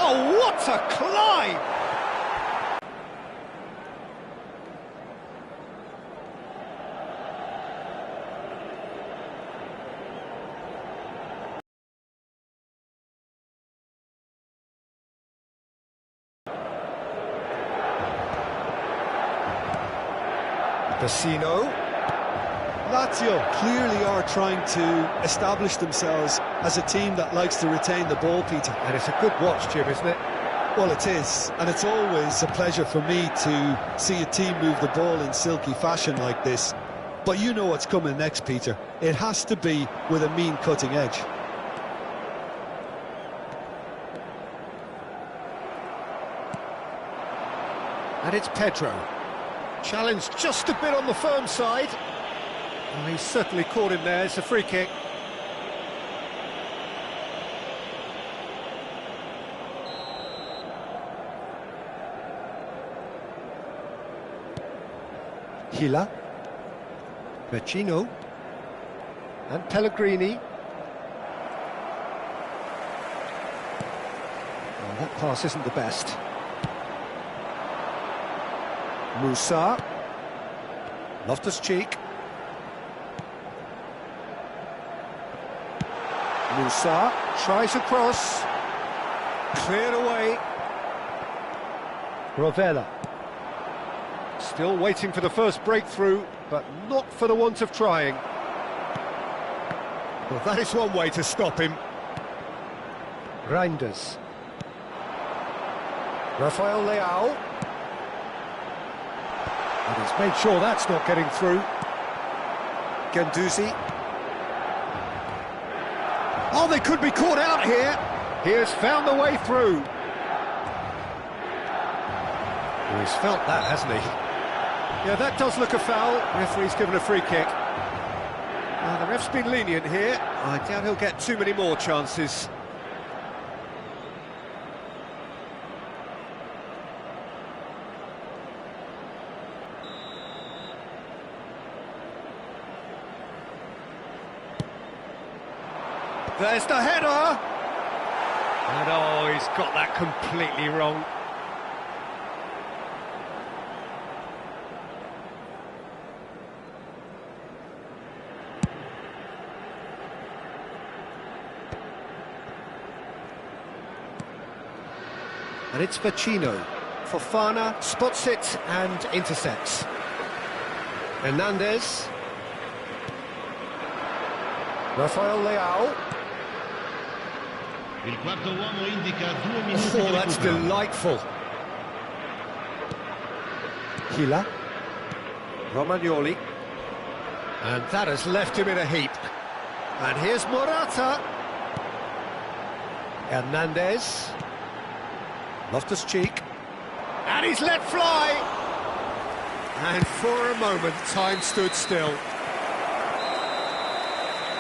Oh, what a climb! Vecino. Lazio clearly are trying to establish themselves as a team that likes to retain the ball, Peter. And it's a good watch, Jim, isn't it? Well, it is, and it's always a pleasure for me to see a team move the ball in silky fashion like this. But you know what's coming next, Peter. It has to be with a mean cutting edge. And it's Pedro. Challenged just a bit on the firm side. Oh, he's certainly caught him there. It's a free kick. Hila. Vecino. And Pellegrini. Oh, that pass isn't the best. Musa. Loftus-Cheek. Musa tries a cross. Cleared away. Rovella. Still waiting for the first breakthrough, but not for the want of trying. Well, that is one way to stop him. Reinders. Rafael Leao. And he's made sure that's not getting through. Guendouzi. Oh, they could be caught out here. He has found the way through. Oh, he's felt that, hasn't he? Yeah, that does look a foul. Referee's given a free kick. The ref's been lenient here. I doubt he'll get too many more chances. There's the header! And oh, he's got that completely wrong. And it's Vecino. Fofana spots it and intercepts. Hernandez. Rafael Leao. Oh, that's delightful. Hila. Romagnoli. And that has left him in a heap. And here's Morata. Hernandez. Loftus-Cheek. And he's let fly. And for a moment, time stood still.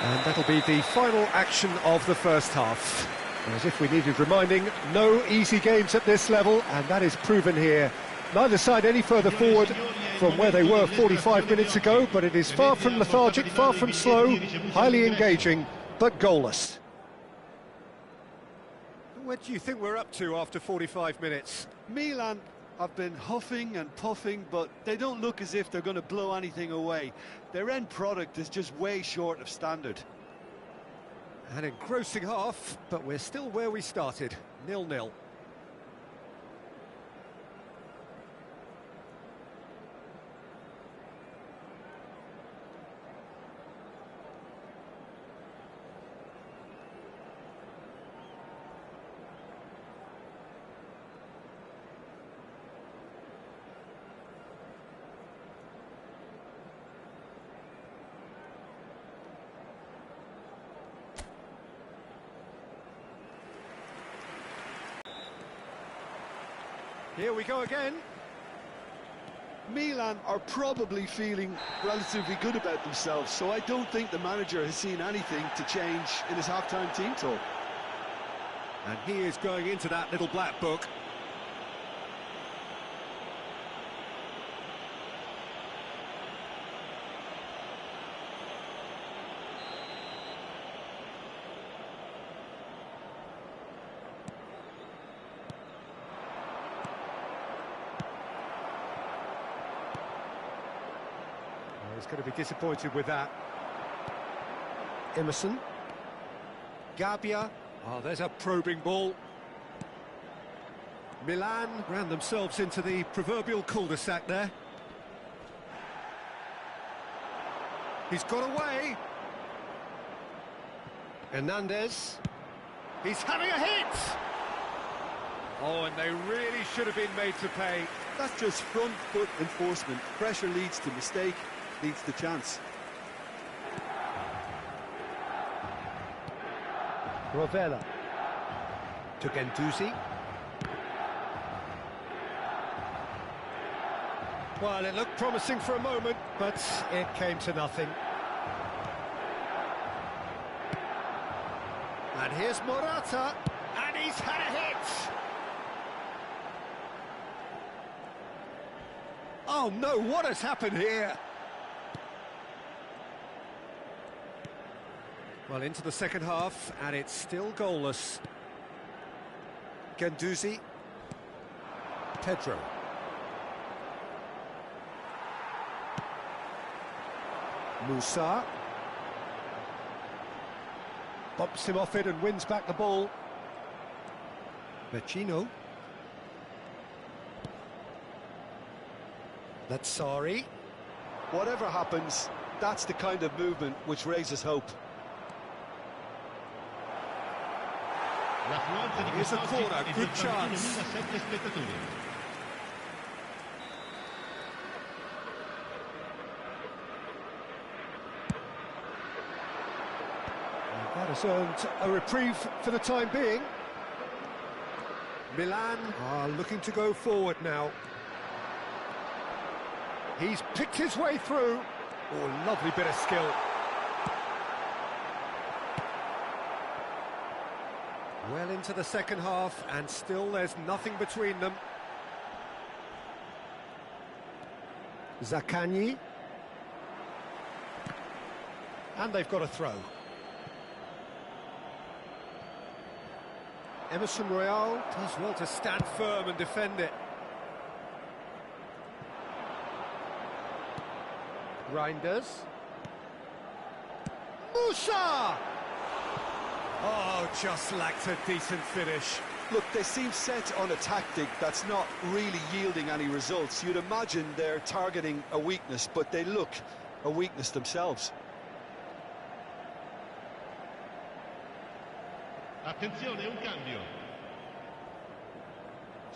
And that'll be the final action of the first half. As if we needed reminding, no easy games at this level, and that is proven here. Neither side any further forward from where they were 45 minutes ago, but it is far from lethargic, far from slow, highly engaging, but goalless. What do you think we're up to after 45 minutes? Milan have been huffing and puffing, but they don't look as if they're going to blow anything away. Their end product is just way short of standard. An engrossing half, but we're still where we started, 0-0. Here we go again. Milan are probably feeling relatively good about themselves, so I don't think the manager has seen anything to change in his half-time team talk. And he is going into that little black book. He's going to be disappointed with that. Emerson. Gabbia. Oh, there's a probing ball. Milan ran themselves into the proverbial cul-de-sac there. He's got away. Hernandez. He's having a hit! Oh, and they really should have been made to pay. That's just front foot enforcement. Pressure leads to mistake, leads to chance. Rovella. To Guendouzi. Well, it looked promising for a moment, but it came to nothing. And here's Morata, and he's had a hit! Oh no, what has happened here? Well, into the second half, and it's still goalless. Guendouzi. Pedro. Musa. Bumps him off it and wins back the ball. Vecino. Lazzari. Whatever happens, that's the kind of movement which raises hope. Here's a corner, good chance. That has earned a reprieve for the time being. Milan are looking to go forward now. He's picked his way through. Oh, lovely bit of skill. Well into the second half, and still there's nothing between them. Zaccagni. And they've got a throw. Emerson Royal does well to stand firm and defend it. Reinders. Musa! Oh, just lacked a decent finish. Look, they seem set on a tactic that's not really yielding any results. You'd imagine they're targeting a weakness, but they look a weakness themselves. Attenzione, un cambio.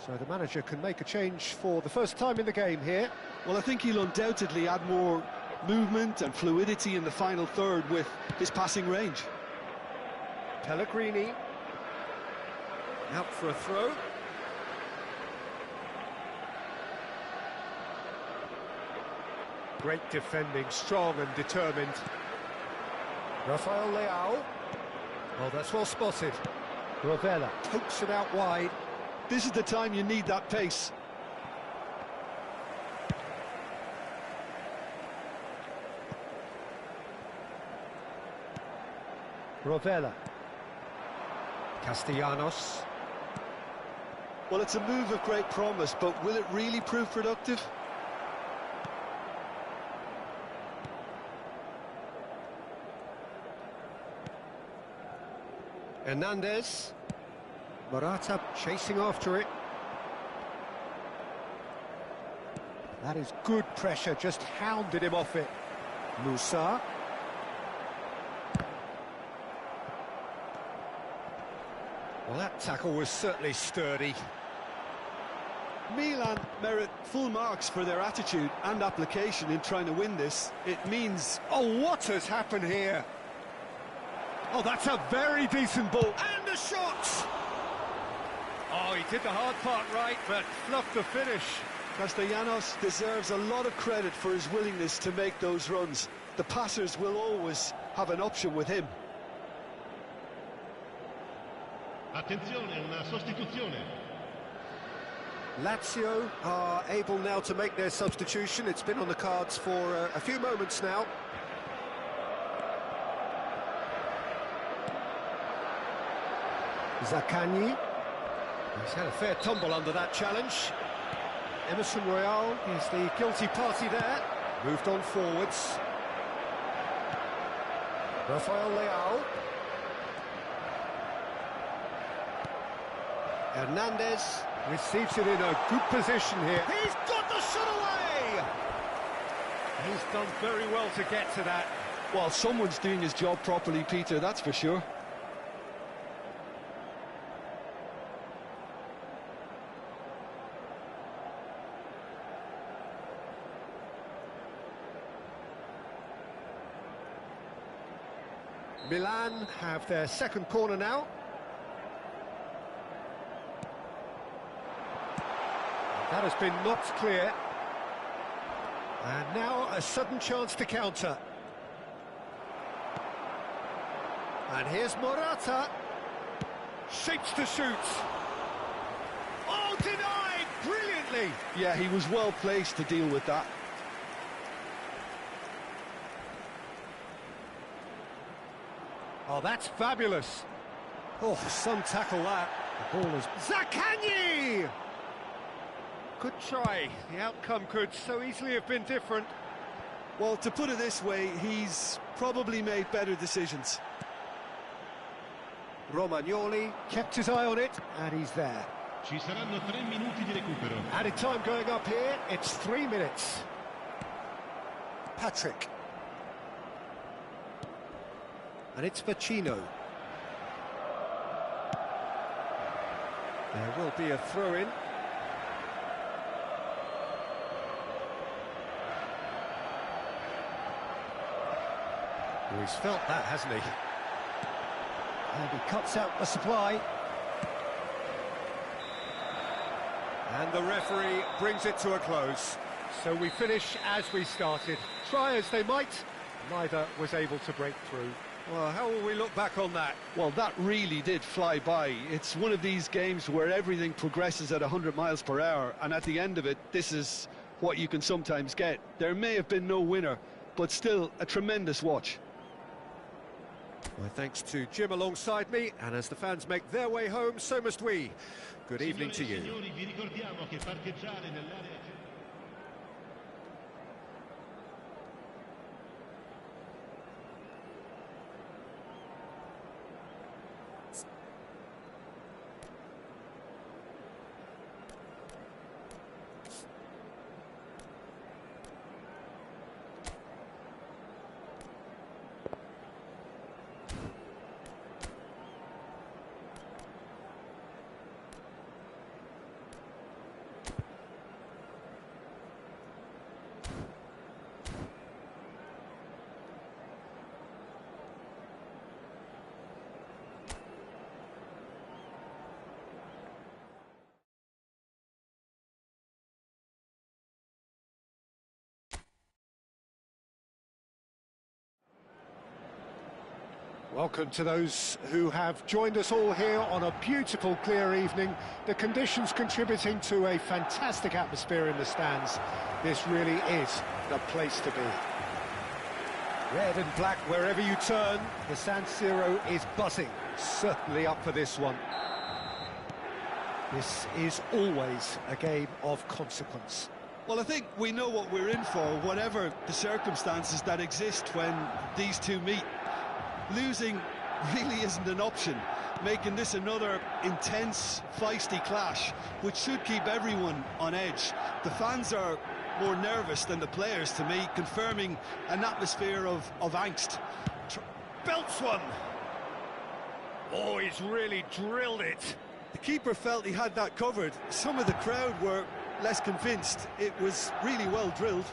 So the manager can make a change for the first time in the game here. Well, I think he'll undoubtedly add more movement and fluidity in the final third with his passing range. Pellegrini. Out for a throw. Great defending, strong and determined. Rafael Leao. Oh, that's well spotted. Rovella pokes it out wide. This is the time you need that pace. Rovella. Castellanos. Well, it's a move of great promise, but will it really prove productive? Hernandez. Morata chasing after it. That is good pressure, just hounded him off it. Musa. Well, that tackle was certainly sturdy. Milan merit full marks for their attitude and application in trying to win this. It means... Oh, what has happened here? Oh, that's a very decent ball. And a shot! Oh, he did the hard part right, but fluffed the finish. Castellanos deserves a lot of credit for his willingness to make those runs. The passers will always have an option with him. Attenzione, una sostituzione. Lazio are able now to make their substitution. It's been on the cards for a few moments now. Zaccagni. He's had a fair tumble under that challenge. Emerson Royal is the guilty party there. Moved on forwards. Rafael Leao. Hernandez receives it in a good position here. He's got the shot away! He's done very well to get to that. Well, someone's doing his job properly, Peter, that's for sure. Milan have their second corner now. That has been knocked clear. And now a sudden chance to counter. And here's Morata. Shapes to shoot. Oh, denied! Brilliantly! Yeah, he was well placed to deal with that. Oh, that's fabulous. Oh, some tackle that. The ball is... Zaccagni! Good try. The outcome could so easily have been different. Well, to put it this way, he's probably made better decisions. Romagnoli kept his eye on it, and he's there. Ci saranno 3 minuti di recupero. Added time going up here, it's 3 minutes. Patrick. And it's Vecino. There will be a throw-in. Well, he's felt that, hasn't he? And he cuts out the supply. And the referee brings it to a close. So we finish as we started. Try as they might, neither was able to break through. Well, how will we look back on that? Well, that really did fly by. It's one of these games where everything progresses at 100 miles per hour, and at the end of it, this is what you can sometimes get. There may have been no winner, but still a tremendous watch. My thanks to Jim alongside me, and as the fans make their way home, so must we. Good evening to you. Signori, vi ricordiamo che parcheggiare nell'area... Welcome to those who have joined us all here on a beautiful, clear evening. The conditions contributing to a fantastic atmosphere in the stands. This really is the place to be. Red and black wherever you turn, the San Siro is buzzing. Certainly up for this one. This is always a game of consequence. Well, I think we know what we're in for, whatever the circumstances that exist when these two meet. Losing really isn't an option, making this another intense, feisty clash, which should keep everyone on edge. The fans are more nervous than the players, to me, confirming an atmosphere of angst. Belts one! Oh, he's really drilled it. The keeper felt he had that covered. Some of the crowd were less convinced. It was really well drilled.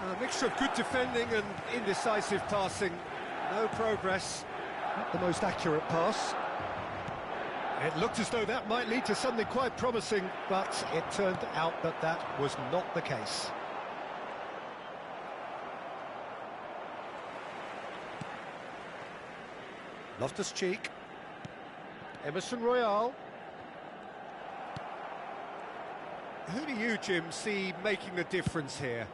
A mixture of good defending and indecisive passing. No progress. Not the most accurate pass. It looked as though that might lead to something quite promising, but it turned out that that was not the case. Loftus-Cheek. Emerson Royal. Who do you, Jim, see making the difference here?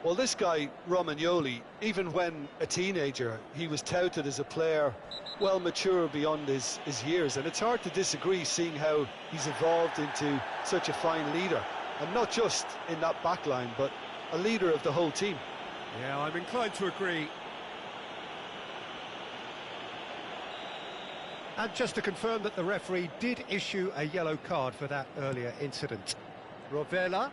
Well, this guy, Romagnoli, even when a teenager, he was touted as a player well mature beyond his years, and it's hard to disagree seeing how he's evolved into such a fine leader. And not just in that back line, but a leader of the whole team. Yeah, I'm inclined to agree. And just to confirm that the referee did issue a yellow card for that earlier incident. Rovella.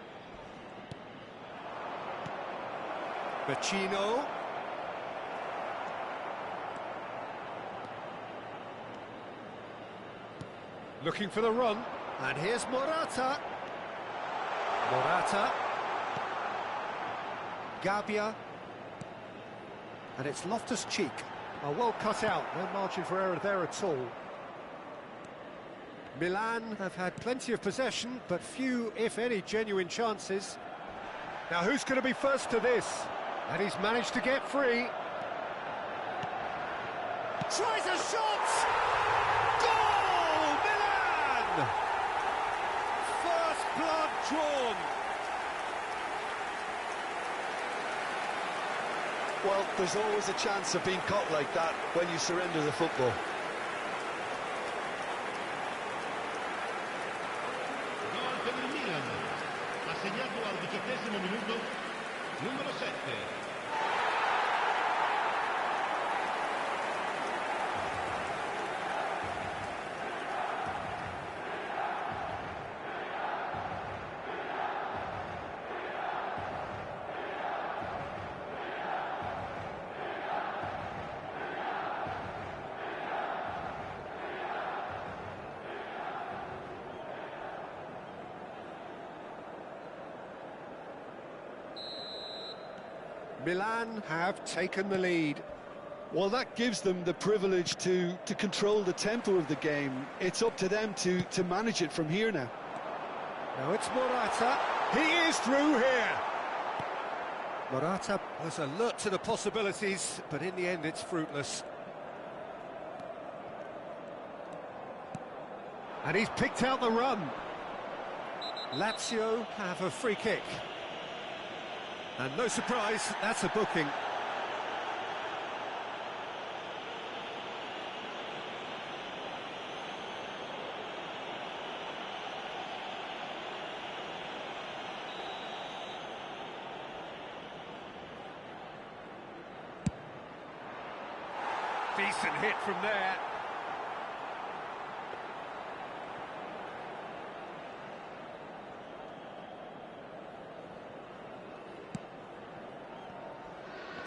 Vecino. Looking for the run. And here's Morata. Morata. Gabbia. And it's Loftus-Cheek. Oh, well cut out, no margin for error there at all. Milan have had plenty of possession, but few, if any, genuine chances. Now who's going to be first to this? And he's managed to get free. Tries a shot! Goal! Milan! First blood drawn. Well, there's always a chance of being caught like that when you surrender the football. Gol per il Milan. Ha segnato al 18° minuto numero 7. Milan have taken the lead. Well, that gives them the privilege to control the tempo of the game. It's up to them to manage it from here now. Now it's Morata. He is through here. Morata was alert to the possibilities, but in the end it's fruitless. And he's picked out the run. Lazio have a free kick. And no surprise, that's a booking. Decent hit from there.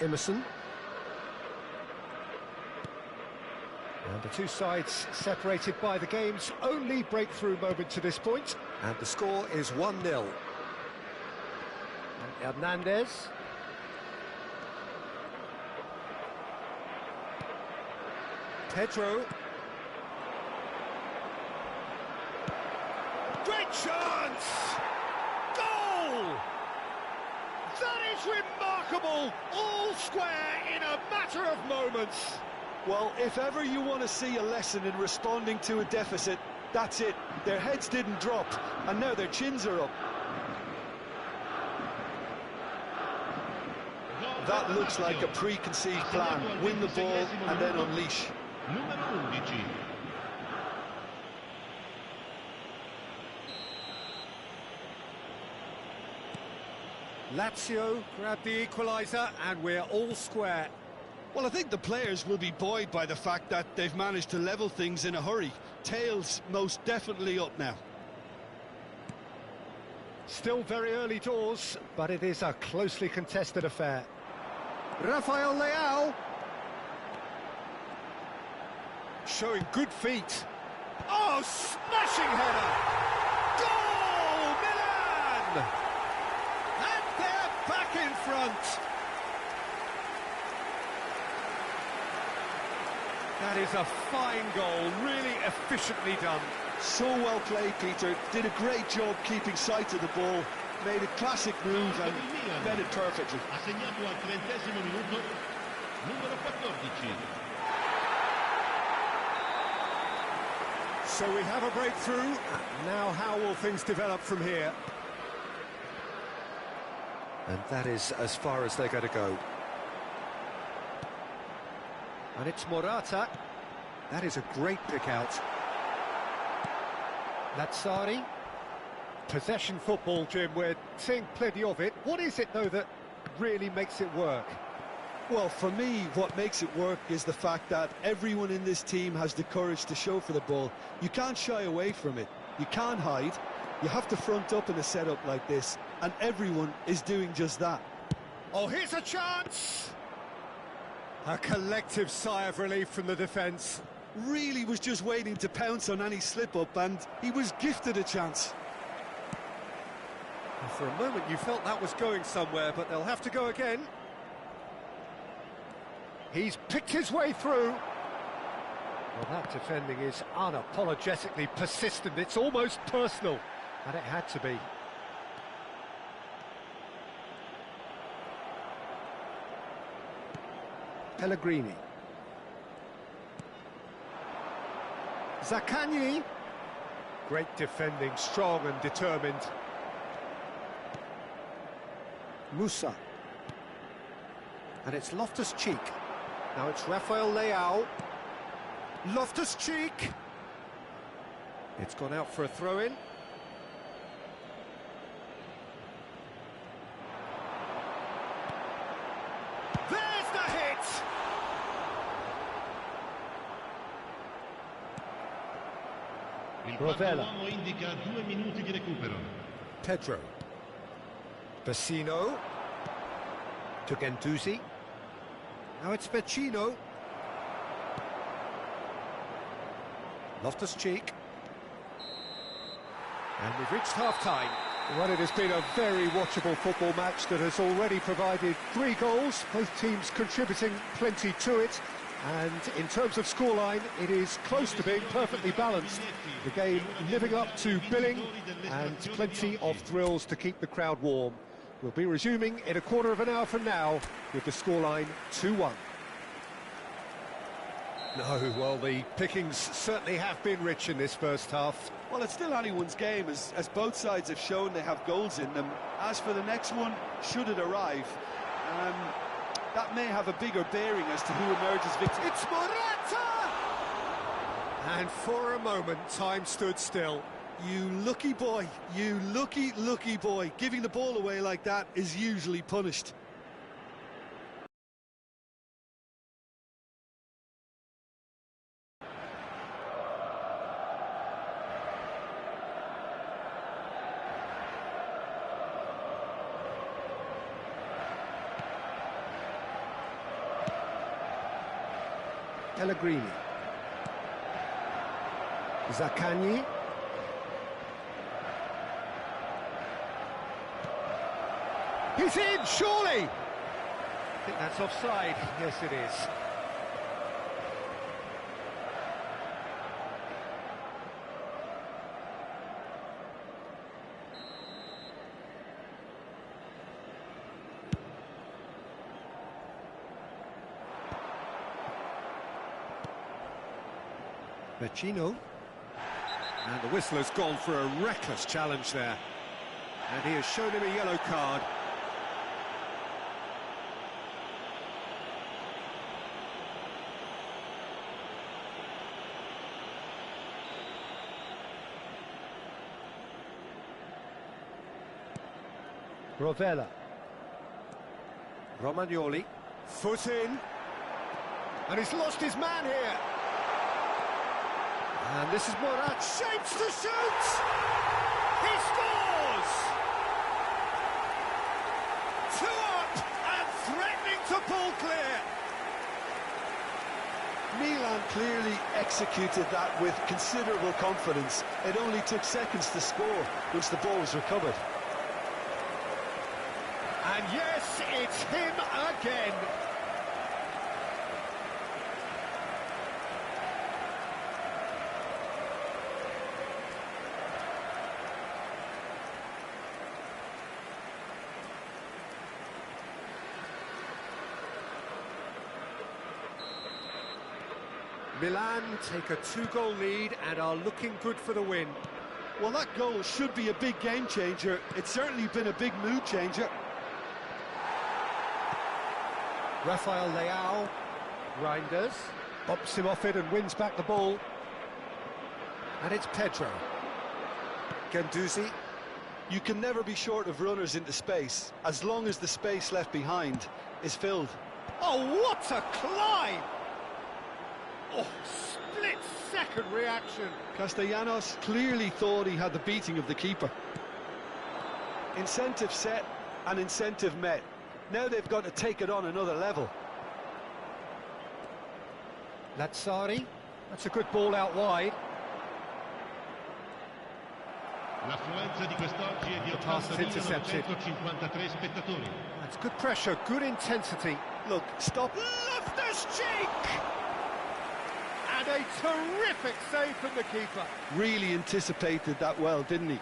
Emerson. And the two sides separated by the game's only breakthrough moment to this point. And the score is 1-0. Hernandez. Pedro. Great chance! Goal! That is remarkable! All square in a matter of moments. Well, if ever you want to see a lesson in responding to a deficit, that's it. Their heads didn't drop, and now their chins are up. That looks like a preconceived plan. Win the ball and then unleash. Numero 11. Lazio grab the equaliser and we're all square. Well, I think the players will be buoyed by the fact that they've managed to level things in a hurry. Tails most definitely up now. Still very early doors, but it is a closely contested affair. Rafael Leao. Showing good feet. Oh, smashing header! Goal, Milan! And they're back in front. That is a fine goal, really efficiently done. So well played, Peter. Did a great job keeping sight of the ball. Made a classic move and met it perfectly. Ha segnato al 30° minuto numero 14. So we have a breakthrough. Now how will things develop from here? And that is as far as they're going to go. And it's Morata. That is a great pick out. Lazzari. Possession football, Jim, we're seeing plenty of it. What is it, though, that really makes it work? Well, for me, what makes it work is the fact that everyone in this team has the courage to show for the ball. You can't shy away from it. You can't hide. You have to front up in a setup like this, and everyone is doing just that. Oh, here's a chance! A collective sigh of relief from the defence. Really was just waiting to pounce on any slip-up, and he was gifted a chance. For a moment you felt that was going somewhere, but they'll have to go again. He's picked his way through. Well, that defending is unapologetically persistent. It's almost personal, and it had to be. Pellegrini. Zaccagni. Great defending, strong and determined. Musa. And it's Loftus-Cheek. Now it's Rafael Leao. Loftus-Cheek. It's gone out for a throw-in. There's the hit! Il quarto uomo indica 2 minuti di recupero. Pedro. Vecino. To Guendouzi. Now it's Vecino. Loftus-Cheek. And we've reached half-time. Well, it has been a very watchable football match that has already provided 3 goals, both teams contributing plenty to it. And in terms of scoreline, it is close to being perfectly balanced. The game living up to billing and plenty of thrills to keep the crowd warm. We'll be resuming in a quarter of an hour from now with the scoreline 2-1. No, well, the pickings certainly have been rich in this first half. Well, it's still anyone's game, as both sides have shown they have goals in them. As for the next one, should it arrive, that may have a bigger bearing as to who emerges victor. It's Morata! And for a moment, time stood still. You lucky boy, you lucky boy. Giving the ball away like that is usually punished. Pellegrini. Zaccagni. He's in, surely! I think that's offside. Yes, it is. Vecino. And the whistle has gone for a reckless challenge there. And he has shown him a yellow card. Rovella. Romagnoli. Foot in. And he's lost his man here. And this is Morata. Shapes to shoot! He scores! 2 up and threatening to pull clear. Milan clearly executed that with considerable confidence. It only took seconds to score once the ball was recovered. And yes, it's him again. Milan take a 2-goal lead and are looking good for the win. Well, that goal should be a big game changer. It's certainly been a big mood changer. Rafael Leao. Reinders. Bops him off it and wins back the ball. And it's Pedro. Guendouzi. You can never be short of runners into space, as long as the space left behind is filled. Oh, what a climb! Oh, split-second reaction. Castellanos clearly thought he had the beating of the keeper. Incentive set and incentive met. Now they've got to take it on another level. Lazzari, that's a good ball out wide. L'affluenza di quest'oggi è di The pass is intercepted. 80.953 spettatori. That's good pressure, good intensity. Look, stop. Loftus-Cheek! And a terrific save from the keeper. Really anticipated that well, didn't he?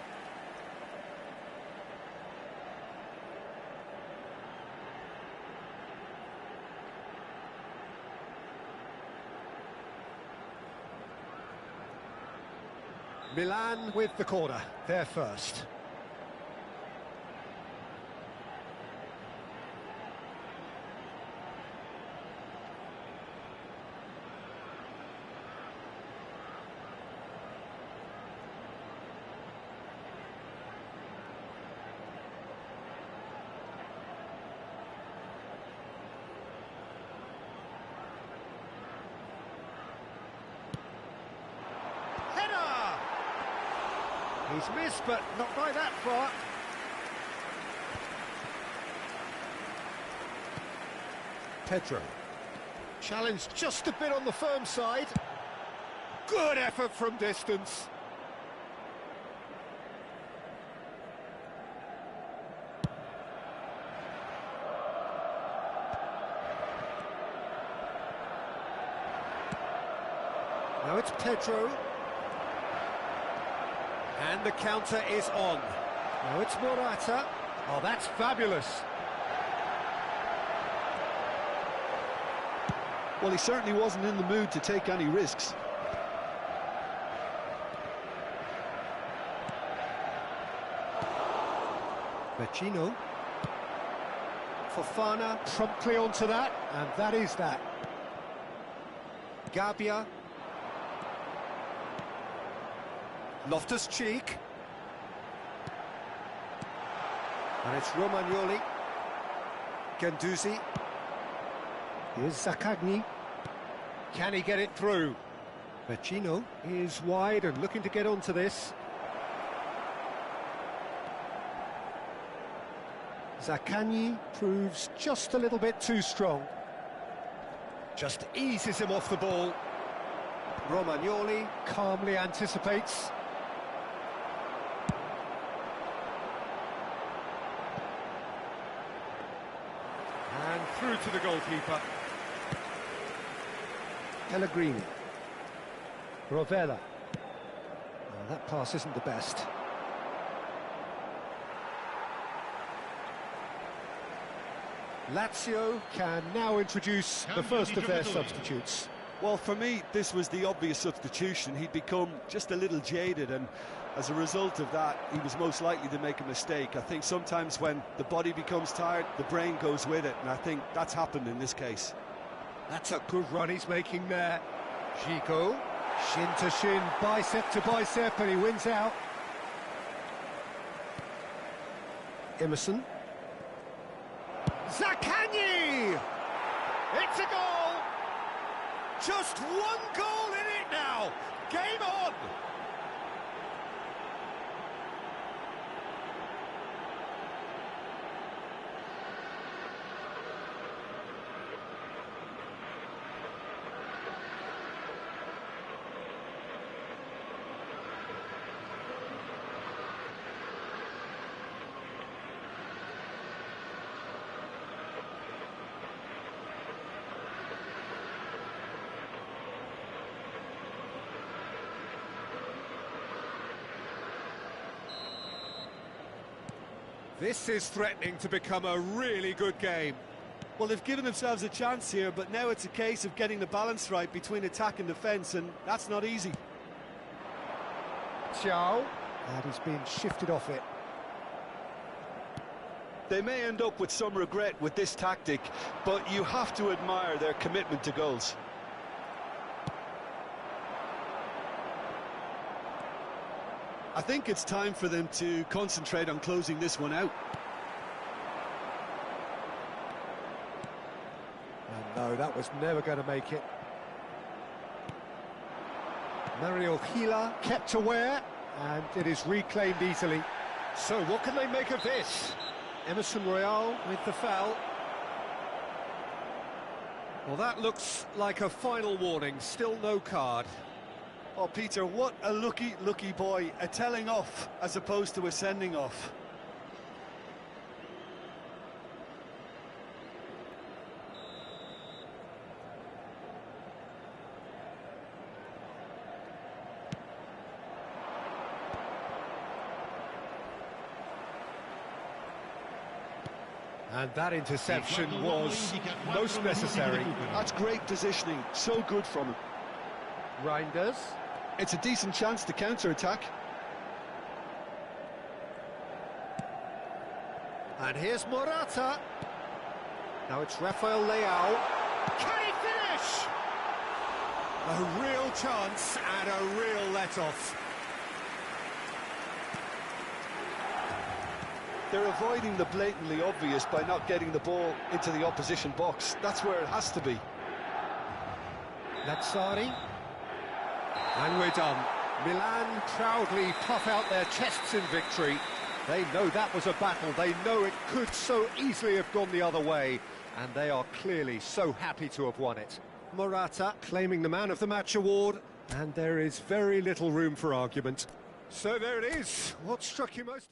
Milan with the corner, they're first. He's missed, but not by that far. Pedro. Challenged just a bit on the firm side. Good effort from distance. Now it's Pedro. And the counter is on. Now it's Morata. Oh, that's fabulous. Well, he certainly wasn't in the mood to take any risks. Vecino. Fofana promptly onto that, and that is that. Gabbia. Loftus-Cheek. And it's Romagnoli. Guendouzi. Here's Zaccagni. Can he get it through? Vecino is wide and looking to get onto this. Zaccagni proves just a little bit too strong. Just eases him off the ball. Romagnoli calmly anticipates. And through to the goalkeeper. Pellegrini. Rovella. Oh, that pass isn't the best. Lazio can now introduce the first of their substitutes. Well, for me, this was the obvious substitution. He'd become just a little jaded, and as a result of that, he was most likely to make a mistake. I think sometimes when the body becomes tired, the brain goes with it, and I think that's happened in this case. That's a good run he's making there. Zico, shin to shin, bicep to bicep, and he wins out. Emerson. Zaccagni! It's a goal! Just one goal in it now! Game on! This is threatening to become a really good game. Well, they've given themselves a chance here, but now it's a case of getting the balance right between attack and defence, and that's not easy. Thiaw, and he's been shifted off it. They may end up with some regret with this tactic, but you have to admire their commitment to goals. I think it's time for them to concentrate on closing this one out. And no, that was never going to make it. Mario Gila kept aware, and it is reclaimed easily. So what can they make of this? Emerson Royal with the foul. Well, that looks like a final warning, still no card. Oh, Peter, what a lucky boy. A telling off as opposed to a sending off. And that interception was most necessary. That's great positioning, so good from him. Reinders. It's a decent chance to counter-attack. And here's Morata. Now it's Rafael Leao. Can he finish? A real chance and a real let-off. They're avoiding the blatantly obvious by not getting the ball into the opposition box. That's where it has to be. Lazzari. And we're done. Milan proudly puff out their chests in victory. They know that was a battle. They know it could so easily have gone the other way. And they are clearly so happy to have won it. Morata claiming the Man of the Match award. And there is very little room for argument. So there it is. What struck you most?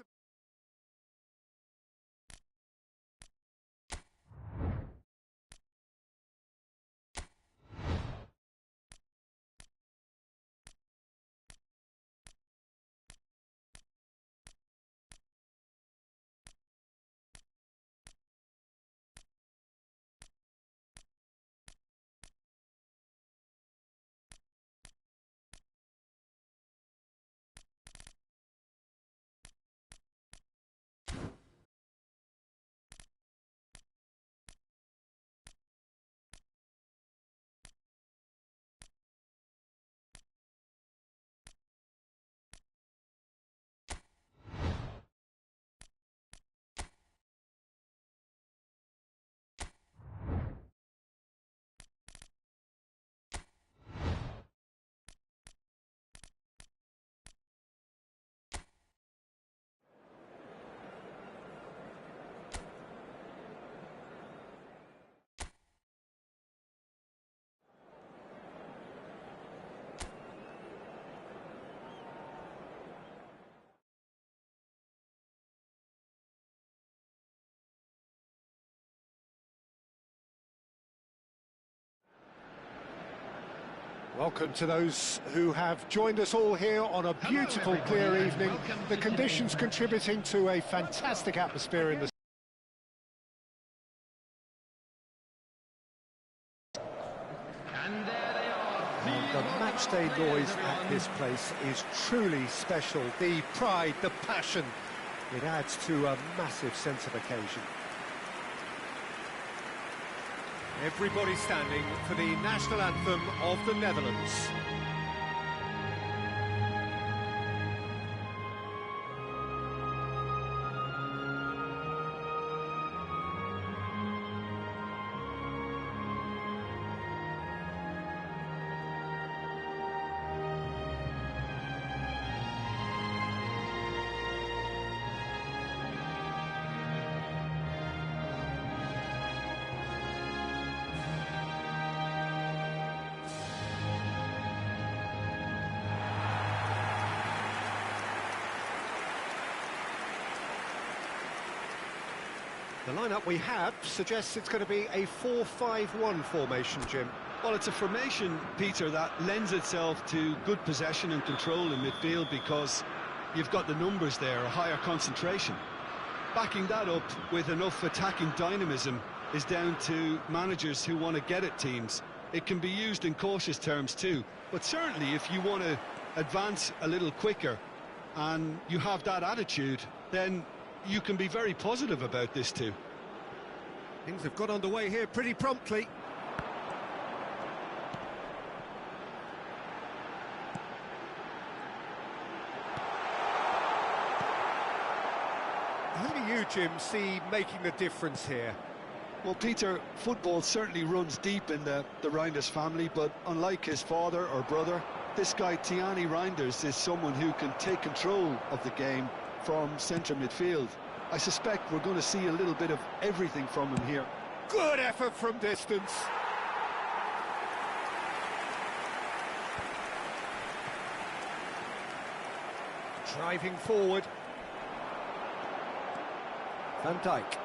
Welcome to those who have joined us all here on a beautiful, clear evening. The conditions contributing to a fantastic atmosphere in the... And there they are. And the matchday noise at this place is truly special. The pride, the passion, it adds to a massive sense of occasion. Everybody standing for the national anthem of the Netherlands. The lineup we have suggests it's going to be a 4-5-1 formation, Jim. Well, it's a formation, Peter, that lends itself to good possession and control in midfield because you've got the numbers there, a higher concentration. Backing that up with enough attacking dynamism is down to managers who want to get at teams. It can be used in cautious terms too, but certainly if you want to advance a little quicker and you have that attitude, then you can be very positive about this too. Things have got underway here pretty promptly. Jim, see making the difference here? Well, Peter, football certainly runs deep in the Reinders family, but unlike his father or brother, this guy Tiani Reinders is someone who can take control of the game from centre midfield. I suspect we're going to see a little bit of everything from him here. Good effort from distance. Driving forward. Van Dijk.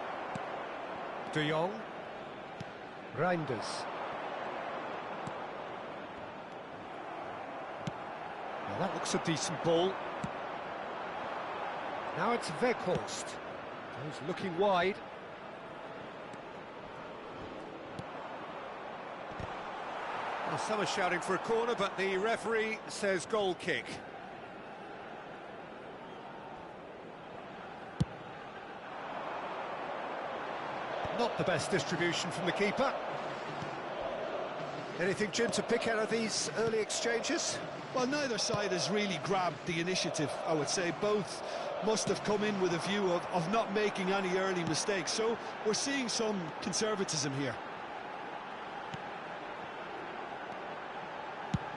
De Jong. Reinders. Now that looks a decent ball. Now it's Weghorst. He's looking wide. Well, some are shouting for a corner, but the referee says goal kick. Not the best distribution from the keeper. Anything, Jim, to pick out of these early exchanges? Well, neither side has really grabbed the initiative, I would say. Both must have come in with a view of not making any early mistakes. So we're seeing some conservatism here.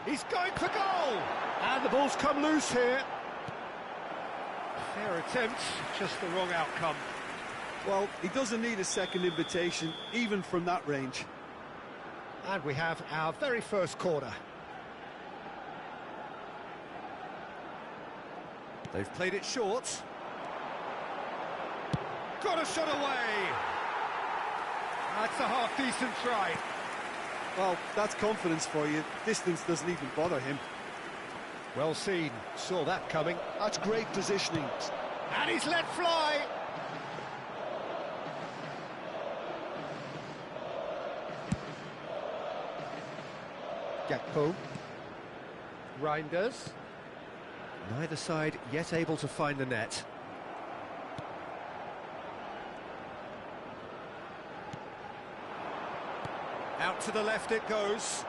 He's going for goal! And the ball's come loose here. Fair attempt, just the wrong outcome. Well, he doesn't need a second invitation, even from that range. And we have our very first corner. They've played it short. Got a shot away! That's a half-decent try. Well, that's confidence for you. Distance doesn't even bother him. Well seen, saw that coming. That's great positioning. And he's let fly! Gakpo. Reinders. Neither side yet able to find the net. Out to the left it goes.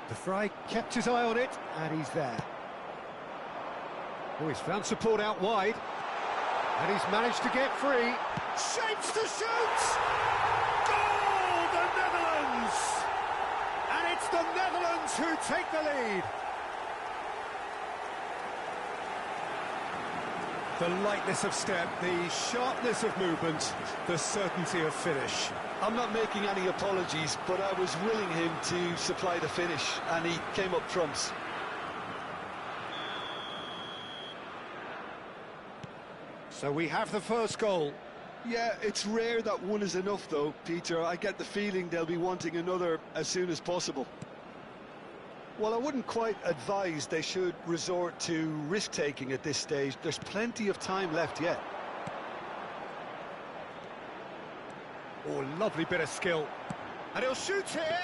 De Vrij kept his eye on it, and he's there. Oh, he's found support out wide. And he's managed to get free. Shapes to shoot! Goal, the Netherlands! And it's the Netherlands who take the lead. The lightness of step, the sharpness of movement, the certainty of finish. I'm not making any apologies, but I was willing him to supply the finish, and he came up trumps. So we have the first goal. Yeah, it's rare that one is enough, though, Peter. I get the feeling they'll be wanting another as soon as possible. Well, I wouldn't quite advise they should resort to risk-taking at this stage. There's plenty of time left yet. Oh, lovely bit of skill. And he'll shoot here.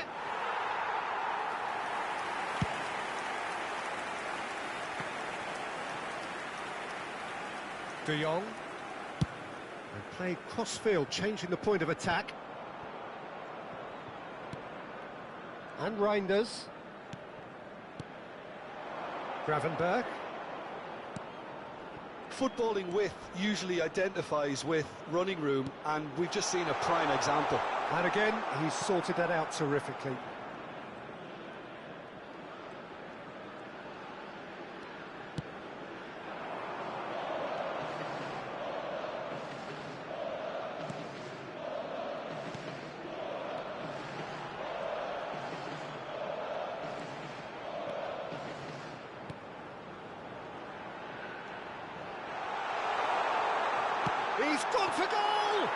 De Jong. And play cross-field, changing the point of attack. And Reinders. Gravenberg. Footballing width usually identifies with running room, and we've just seen a prime example. And again, he's sorted that out terrifically. He's gone for goal!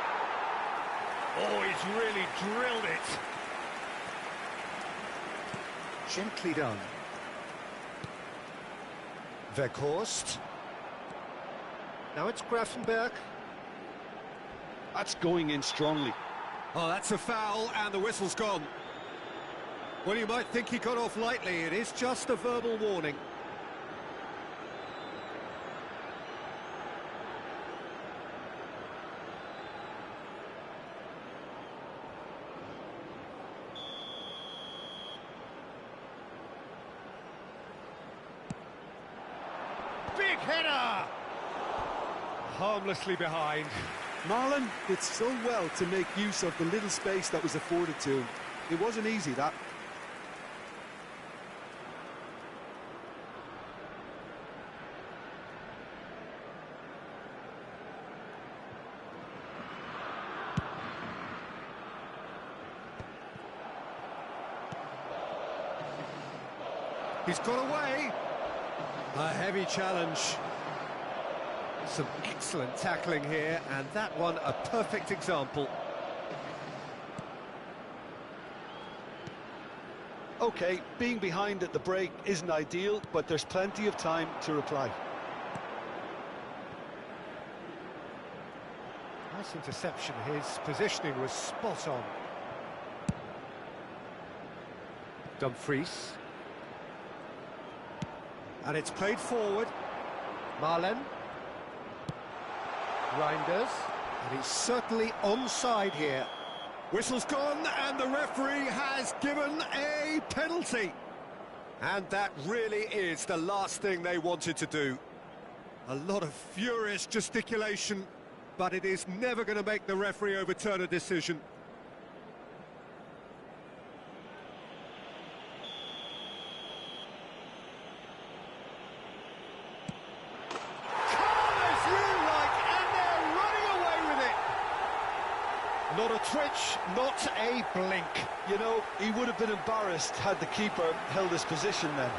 Oh, he's really drilled it. Gently done. Weghorst. Now it's Gravenberg. That's going in strongly. Oh, that's a foul, and the whistle's gone. Well, you might think he got off lightly. It is just a verbal warning. Big header! harmlessly behind. Marlon did so well to make use of the little space that was afforded to him. It wasn't easy, that. He's got away. A heavy challenge. Some excellent tackling here, and that one a perfect example. Okay, being behind at the break isn't ideal, but there's plenty of time to reply. Nice interception. His positioning was spot on. Dumfries. And it's played forward. Marlen. Reinders. And he's certainly onside here. Whistle's gone, and the referee has given a penalty. And that really is the last thing they wanted to do. A lot of furious gesticulation, but it is never going to make the referee overturn a decision. Not a twitch, not a blink. You know, he would have been embarrassed had the keeper held his position then.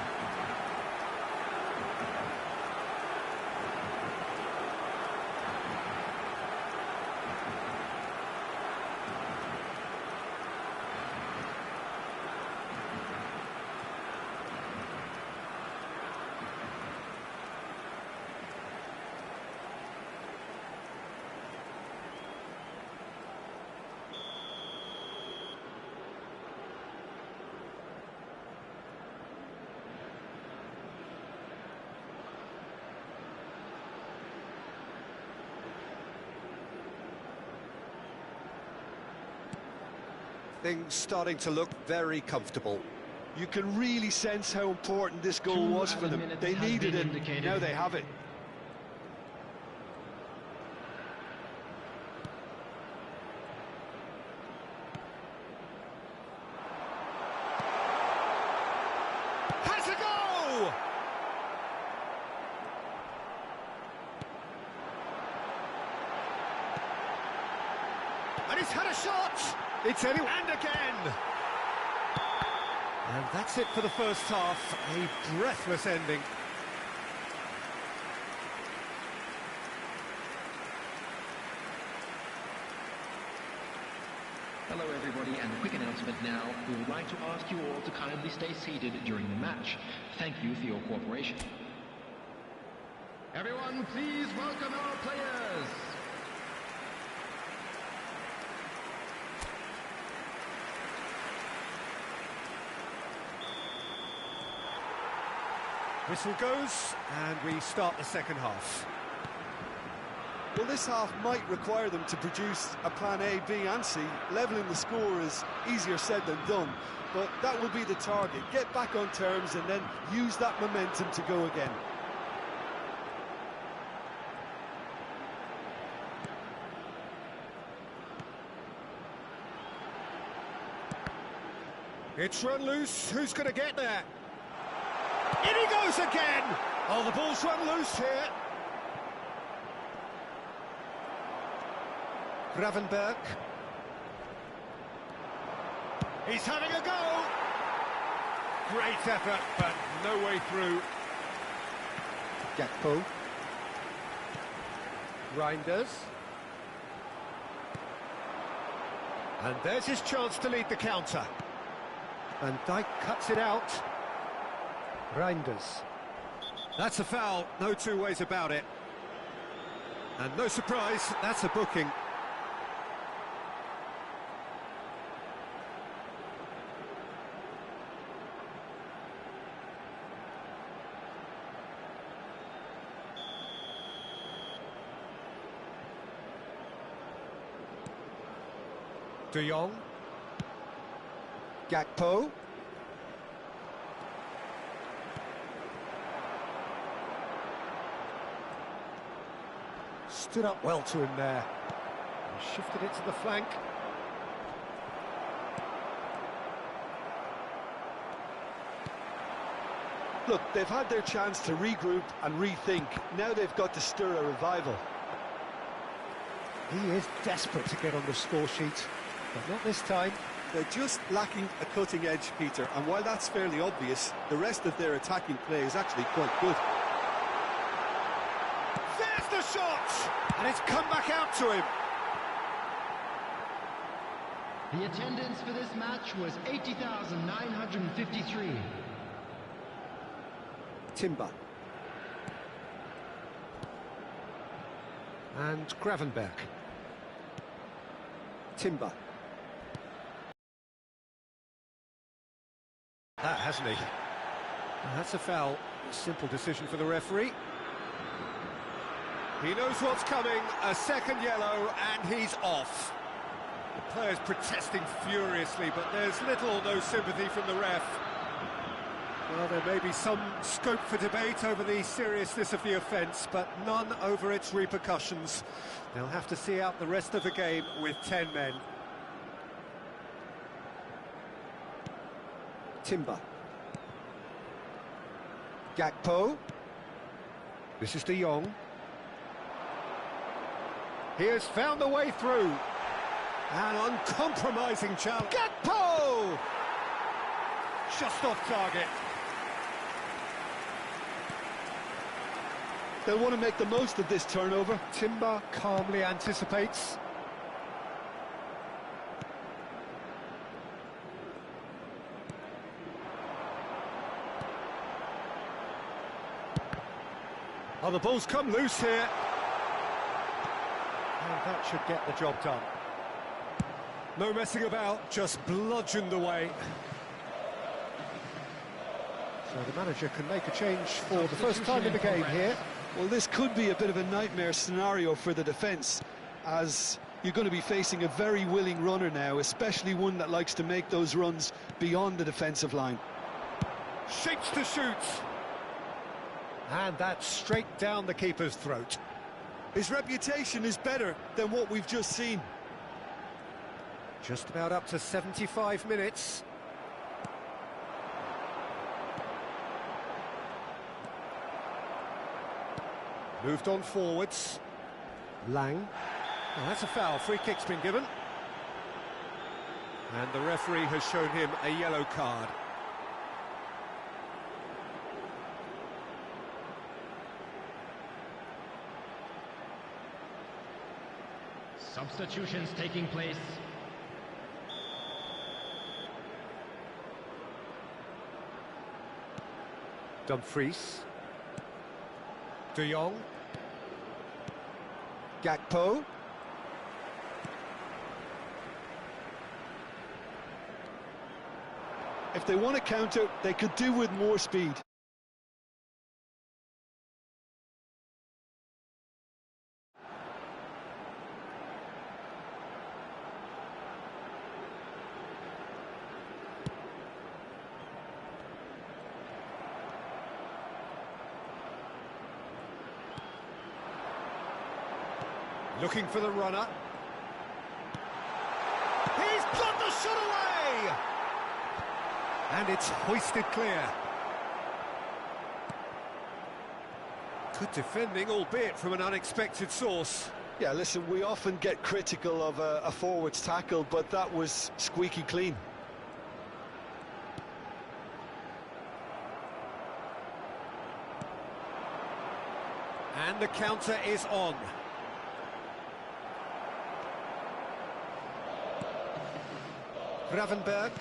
Things starting to look very comfortable. You can really sense how important this goal was for them. They needed it, now they have it. Has a goal! And he's had a shot! It's anyway, and again! And that's it for the first half, a breathless ending. Hello everybody, and a quick announcement now. We would like to ask you all to kindly stay seated during the match. Thank you for your cooperation. Everyone, please welcome our players. Whistle goes, and we start the second half. Well, this half might require them to produce a plan A, B and C. Levelling the score is easier said than done, but that will be the target. Get back on terms and then use that momentum to go again. It's run loose. Who's going to get there? In he goes again! Oh, the ball's run loose here. Gravenberg. He's having a go! Great effort, but no way through. Gakpo. Reinders. And there's his chance to lead the counter. Van Dijk cuts it out. Reinders. That's a foul, no two ways about it. And no surprise, that's a booking. De Jong. Gakpo. stood up well to him there. And shifted it to the flank. Look, they've had their chance to regroup and rethink. Now they've got to stir a revival. He is desperate to get on the score sheet, but not this time. They're just lacking a cutting edge, Peter, and while that's fairly obvious, the rest of their attacking play is actually quite good. There's the shot! And it's come back out to him. The attendance for this match was 80,953. Timber. And Gravenberch. Timber. That, hasn't he? And that's a foul. A simple decision for the referee. He knows what's coming. A second yellow, and he's off. The player's protesting furiously, but there's little or no sympathy from the ref. Well, there may be some scope for debate over the seriousness of the offence, but none over its repercussions. They'll have to see out the rest of the game with 10 men. Timber. Gakpo. This is De Jong. He has found the way through. An uncompromising challenge. Gakpo! Just off target. They'll want to make the most of this turnover. Timber calmly anticipates. Oh, the ball's come loose here. And that should get the job done. No messing about, just bludgeoned away. So the manager can make a change for the first time in the game here. Well, this could be a bit of a nightmare scenario for the defence, as you're going to be facing a very willing runner now, especially one that likes to make those runs beyond the defensive line. Shapes to shoot. And that's straight down the keeper's throat. His reputation is better than what we've just seen. Just about up to 75 minutes. Moved on forwards. Lang. Oh, that's a foul. Free kick's been given. And the referee has shown him a yellow card. Substitutions taking place. Dumfries. De Jong. Gakpo. If they want to counter, they could do with more speed. Looking for the runner. He's got the shot away! And it's hoisted clear. Good defending, albeit from an unexpected source. Yeah, listen, we often get critical of a forward's tackle, but that was squeaky clean. And the counter is on. Gravenberch.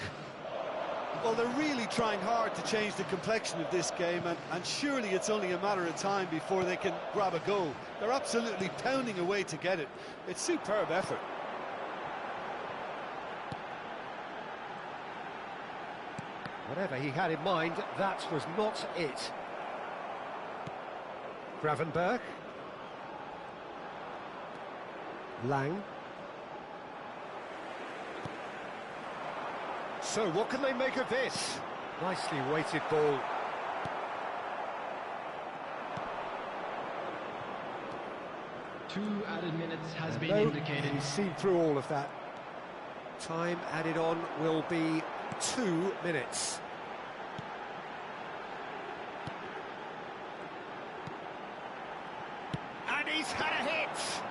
Well, they're really trying hard to change the complexion of this game, and surely it's only a matter of time before they can grab a goal. They're absolutely pounding away to get it. It's superb effort. Whatever he had in mind, that was not it. Gravenberch. Lang. So, what can they make of this? Nicely weighted ball. 2 added minutes has been No, indicated. he's seen through all of that. Time added on will be 2 minutes. And he's had a hit!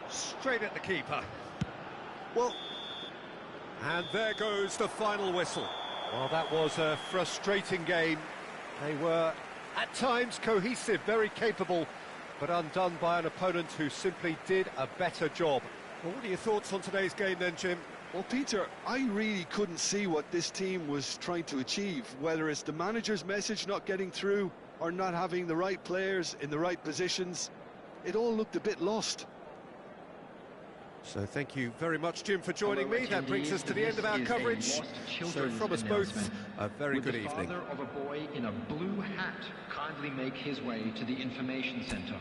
Straight at the keeper. Well, And there goes the final whistle. Well, that was a frustrating game. They were, at times, cohesive, very capable, but undone by an opponent who simply did a better job. Well, what are your thoughts on today's game then, Jim? well, Peter, I really couldn't see what this team was trying to achieve, whether it's the manager's message not getting through or not having the right players in the right positions. It all looked a bit lost. So thank you very much, Jim, for joining Hello, me. That brings us to the end of our attendees. This is a coverage. lost So children's from us both, announcement. a very Would good the evening. father of a boy in a blue hat kindly make his way to the information centre?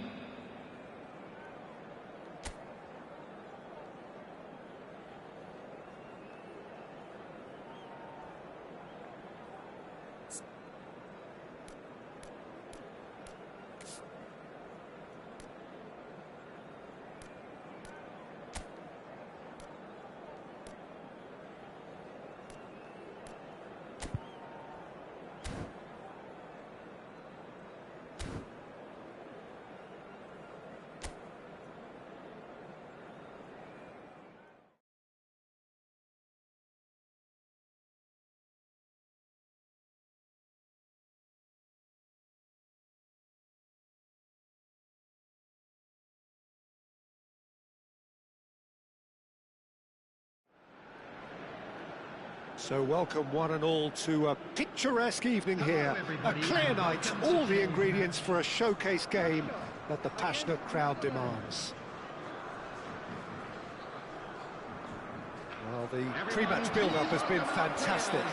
So welcome one and all to a picturesque evening here. A everybody, clear and night, welcome to all the the ingredients for a showcase game that the passionate crowd demands. Well, the pre-match build-up has been fantastic.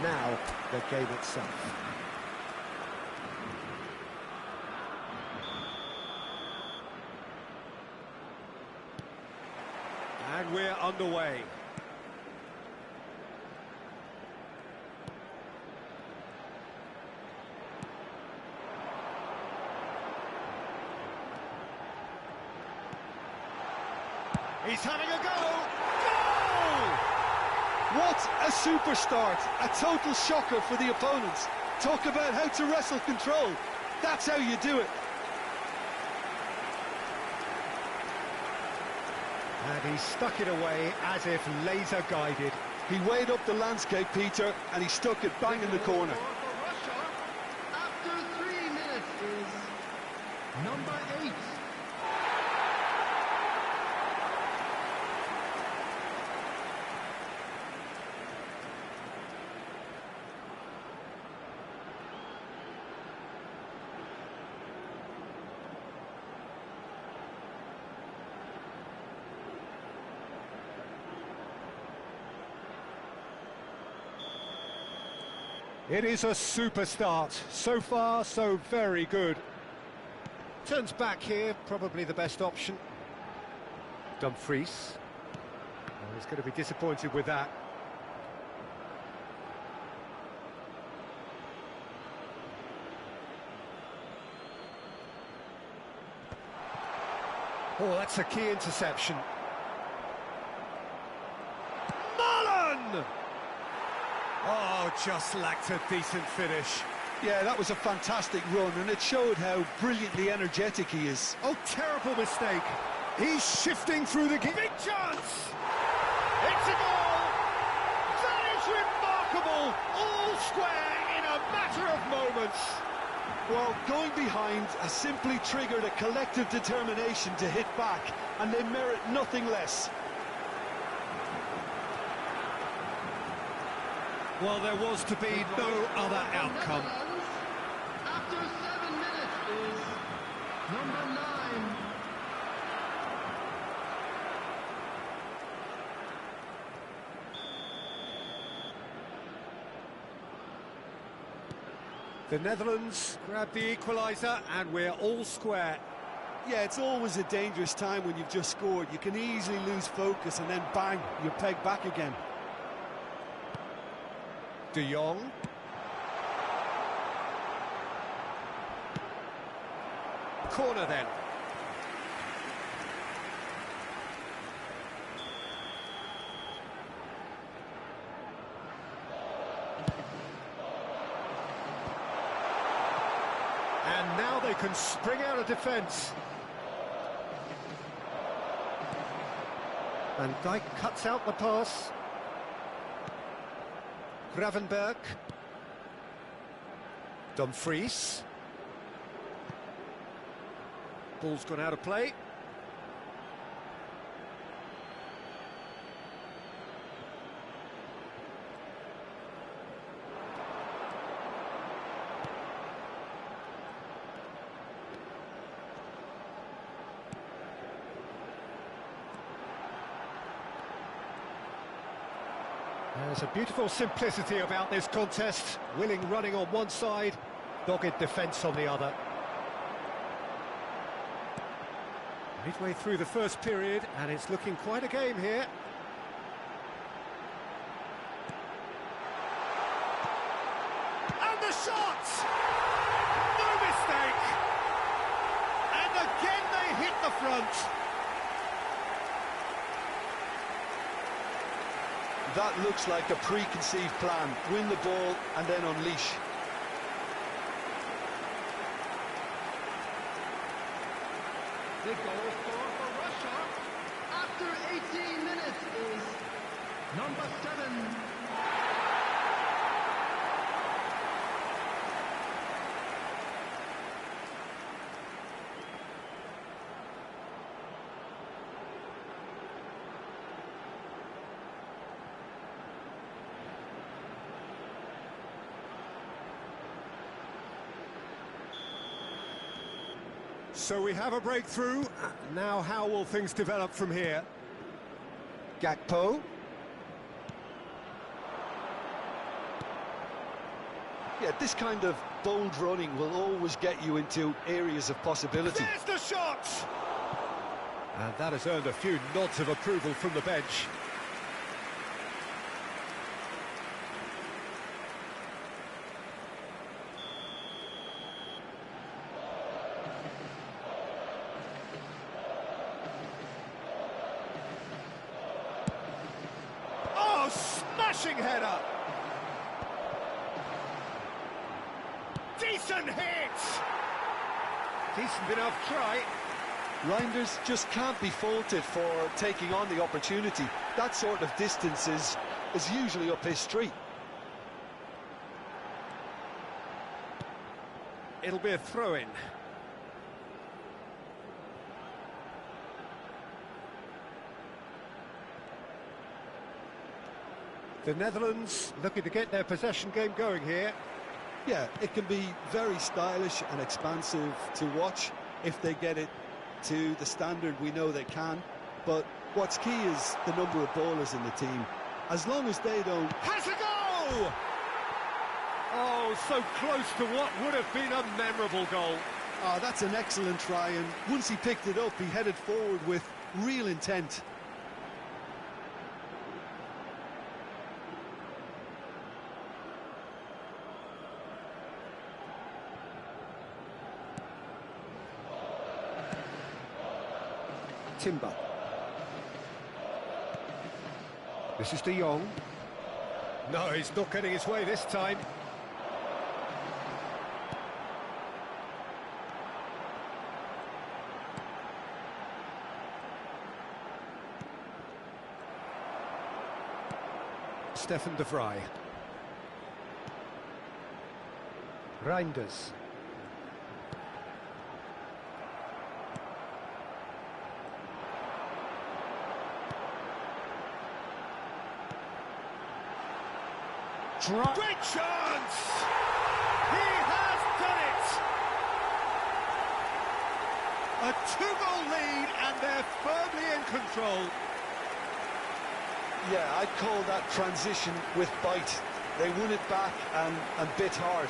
Now, the game itself. And we're underway. He's having a go! Goal! What a super start! A total shocker for the opponents. Talk about how to wrestle control. That's how you do it. And he stuck it away as if laser guided. He weighed up the landscape, Peter, and he stuck it bang in the corner. For Russia, after 3 minutes is number 8. It is a super start. So far, so very good. Turns back here, probably the best option. Dumfries. Oh, he's going to be disappointed with that. Oh, that's a key interception. Mullen! Oh, just lacked a decent finish. Yeah, that was a fantastic run, and it showed how brilliantly energetic he is. Oh, terrible mistake. He's shifting through the game. Big chance! It's a goal! That is remarkable! All square in a matter of moments. Well, going behind has simply triggered a collective determination to hit back, and they merit nothing less. Well, there was to be no other outcome. After 7 minutes is number 9. The Netherlands grab the equaliser, and we're all square. Yeah, it's always a dangerous time when you've just scored. You can easily lose focus, and then bang, you're pegged back again. De Jong. Corner then. they can spring out of defence. Van Dijk cuts out the pass. Gravenberg. Dumfries. Ball's gone out of play. There's a beautiful simplicity about this contest. Willing running on one side, dogged defence on the other. Midway through the first period, and it's looking quite a game here. And the shot! No mistake! And again they hit the front. That looks like a preconceived plan. Win the ball and then unleash. The goal scorer for Russia after 18 minutes is number 7. So we have a breakthrough. Now how will things develop from here? Gakpo. Yeah, this kind of bold running will always get you into areas of possibility. There's the shot! And that has earned a few nods of approval from the bench. Smashing header! Decent hit! Decent enough try. Reinders just can't be faulted for taking on the opportunity. That sort of distance is usually up his street. It'll be a throw-in. The Netherlands looking to get their possession game going here. Yeah, it can be very stylish and expansive to watch if they get it to the standard we know they can. But what's key is the number of ballers in the team. As long as they don't... Has a go! Oh, so close to what would have been a memorable goal. Oh, that's an excellent try, and once he picked it up, he headed forward with real intent. Timber. This is De Jong. No, he's not getting his way this time. Stefan de Vrij. Reinders. Great chance! He has done it! A two-goal lead and they're firmly in control. Yeah, I'd call that transition with bite. They won it back and bit hard.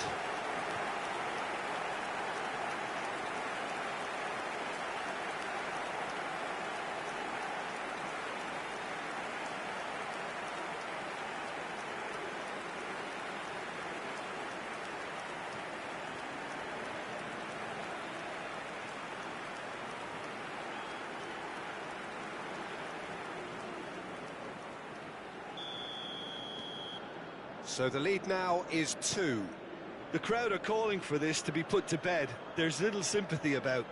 So the lead now is 2. The crowd are calling for this to be put to bed. There's little sympathy about.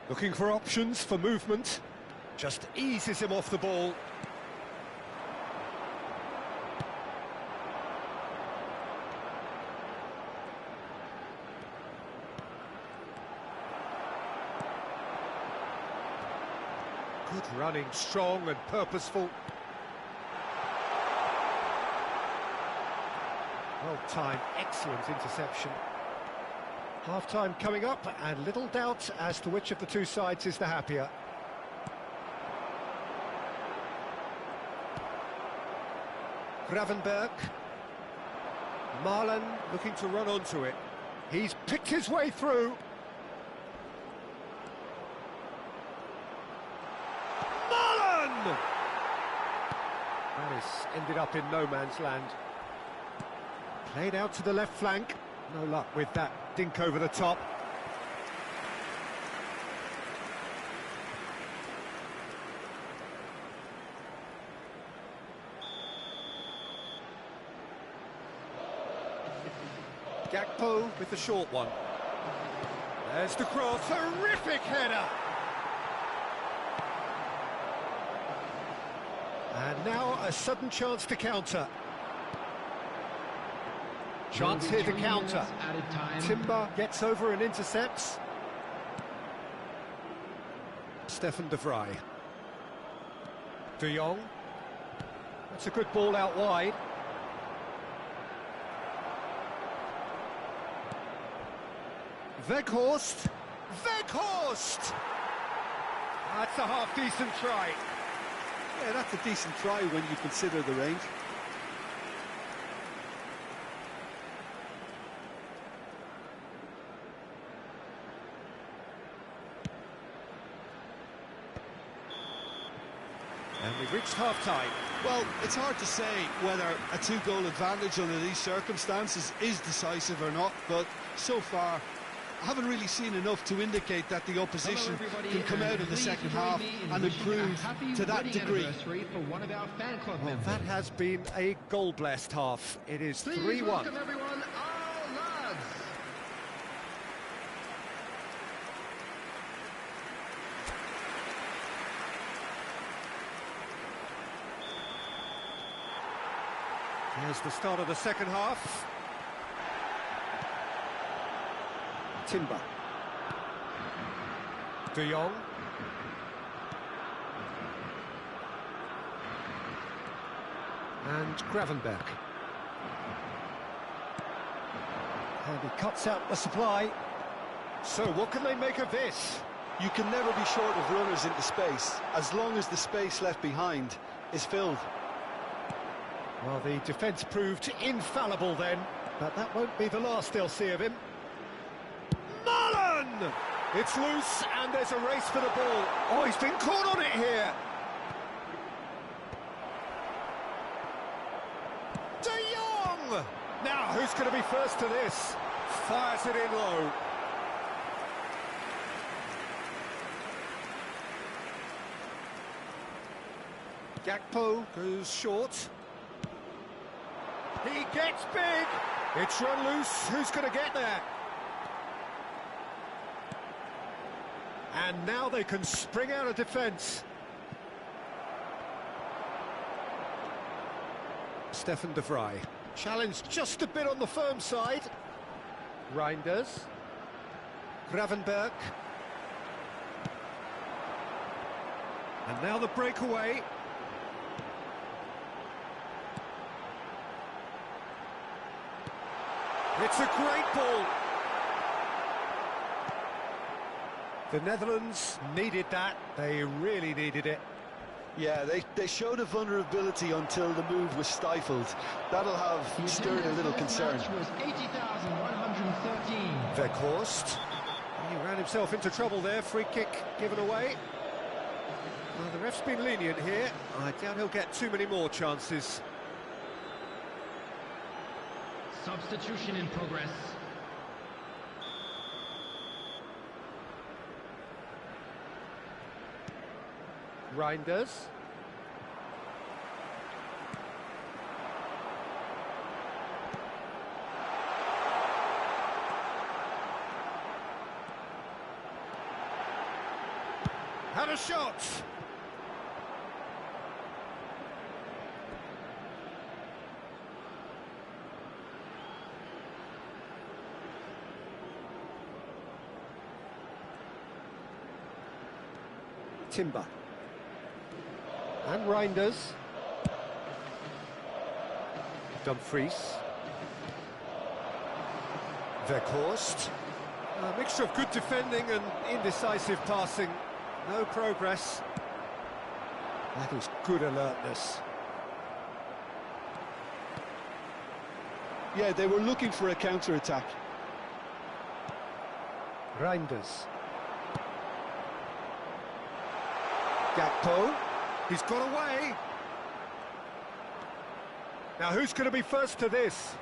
Looking for options for movement. Just eases him off the ball. Good running, strong and purposeful. Well timed, excellent interception. Half-time coming up, and little doubt as to which of the two sides is the happier. Gravenberch. Marlon looking to run onto it. He's picked his way through. Marlon! That has ended up in no man's land. Played out to the left flank. No luck with that dink over the top. Gakpo with the short one. There's the cross, terrific header! And now a sudden chance to counter. Chance here to counter. Timber gets over and intercepts. Stefan de Vrij. De Jong. That's a good ball out wide. Weghorst. Weghorst! That's a half-decent try. Yeah, that's a decent try when you consider the range. And we've reached half-time. Well, it's hard to say whether a two-goal advantage under these circumstances is decisive or not, but so far I haven't really seen enough to indicate that the opposition can come out of the second half and improve to that degree. Well, that has been a goal-blessed half. It is 3-1. Welcome everyone, our lads. Here's the start of the second half. Timber. De Jong. And Gravenberch. And he cuts out the supply. So what can they make of this? You can never be short of runners into space, as long as the space left behind is filled. Well, the defence proved infallible then, but that won't be the last they'll see of him. Marlon! It's loose, and there's a race for the ball. Oh, he's been caught on it here. De Jong! Now, who's going to be first to this? Fires it in low. Gakpo goes short. He gets big. It's run loose. Who's going to get there? And now they can spring out of defence. Stefan de Vrij. Challenged just a bit on the firm side. Reinders. Gravenberch. And now the breakaway. It's a great ball. The Netherlands needed that. They really needed it. Yeah, they showed a vulnerability until the move was stifled. That'll have stirred a little concern. Was 80,113. Weghorst. He ran himself into trouble there. Free kick given away. Well, the ref's been lenient here. I doubt he'll get too many more chances. Substitution in progress. Reinders. a shot! Timber. And Reinders. Dumfries. Weghorst. A mixture of good defending and indecisive passing. No progress. That is good alertness. Yeah, they were looking for a counter-attack. Reinders. Gakpo. He's got away. Now who's going to be first to this?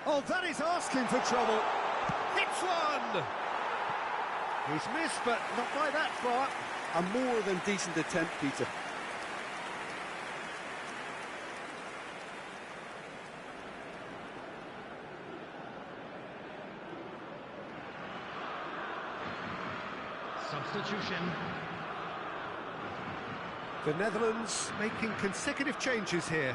Oh, that is asking for trouble. Hits one! He's missed, but not by that far. A more than decent attempt, Peter. Substitution. The Netherlands making consecutive changes here.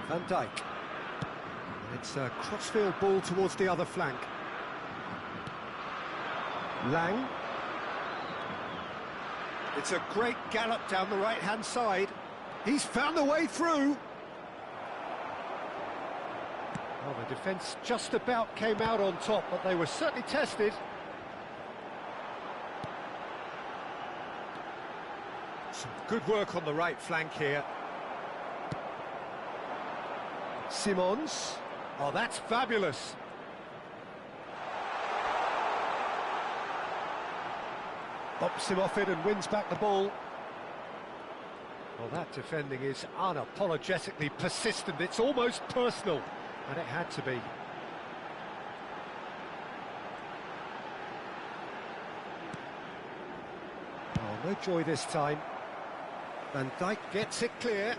Van Dijk. And it's a crossfield ball towards the other flank. Lang. It's a great gallop down the right-hand side. He's found a way through. Well, the defence just about came out on top, but they were certainly tested. Some good work on the right flank here. Simons. Oh, that's fabulous. Bops him off it and wins back the ball. Well, that defending is unapologetically persistent. It's almost personal, and it had to be. Oh, no joy this time. Van Dijk gets it clear.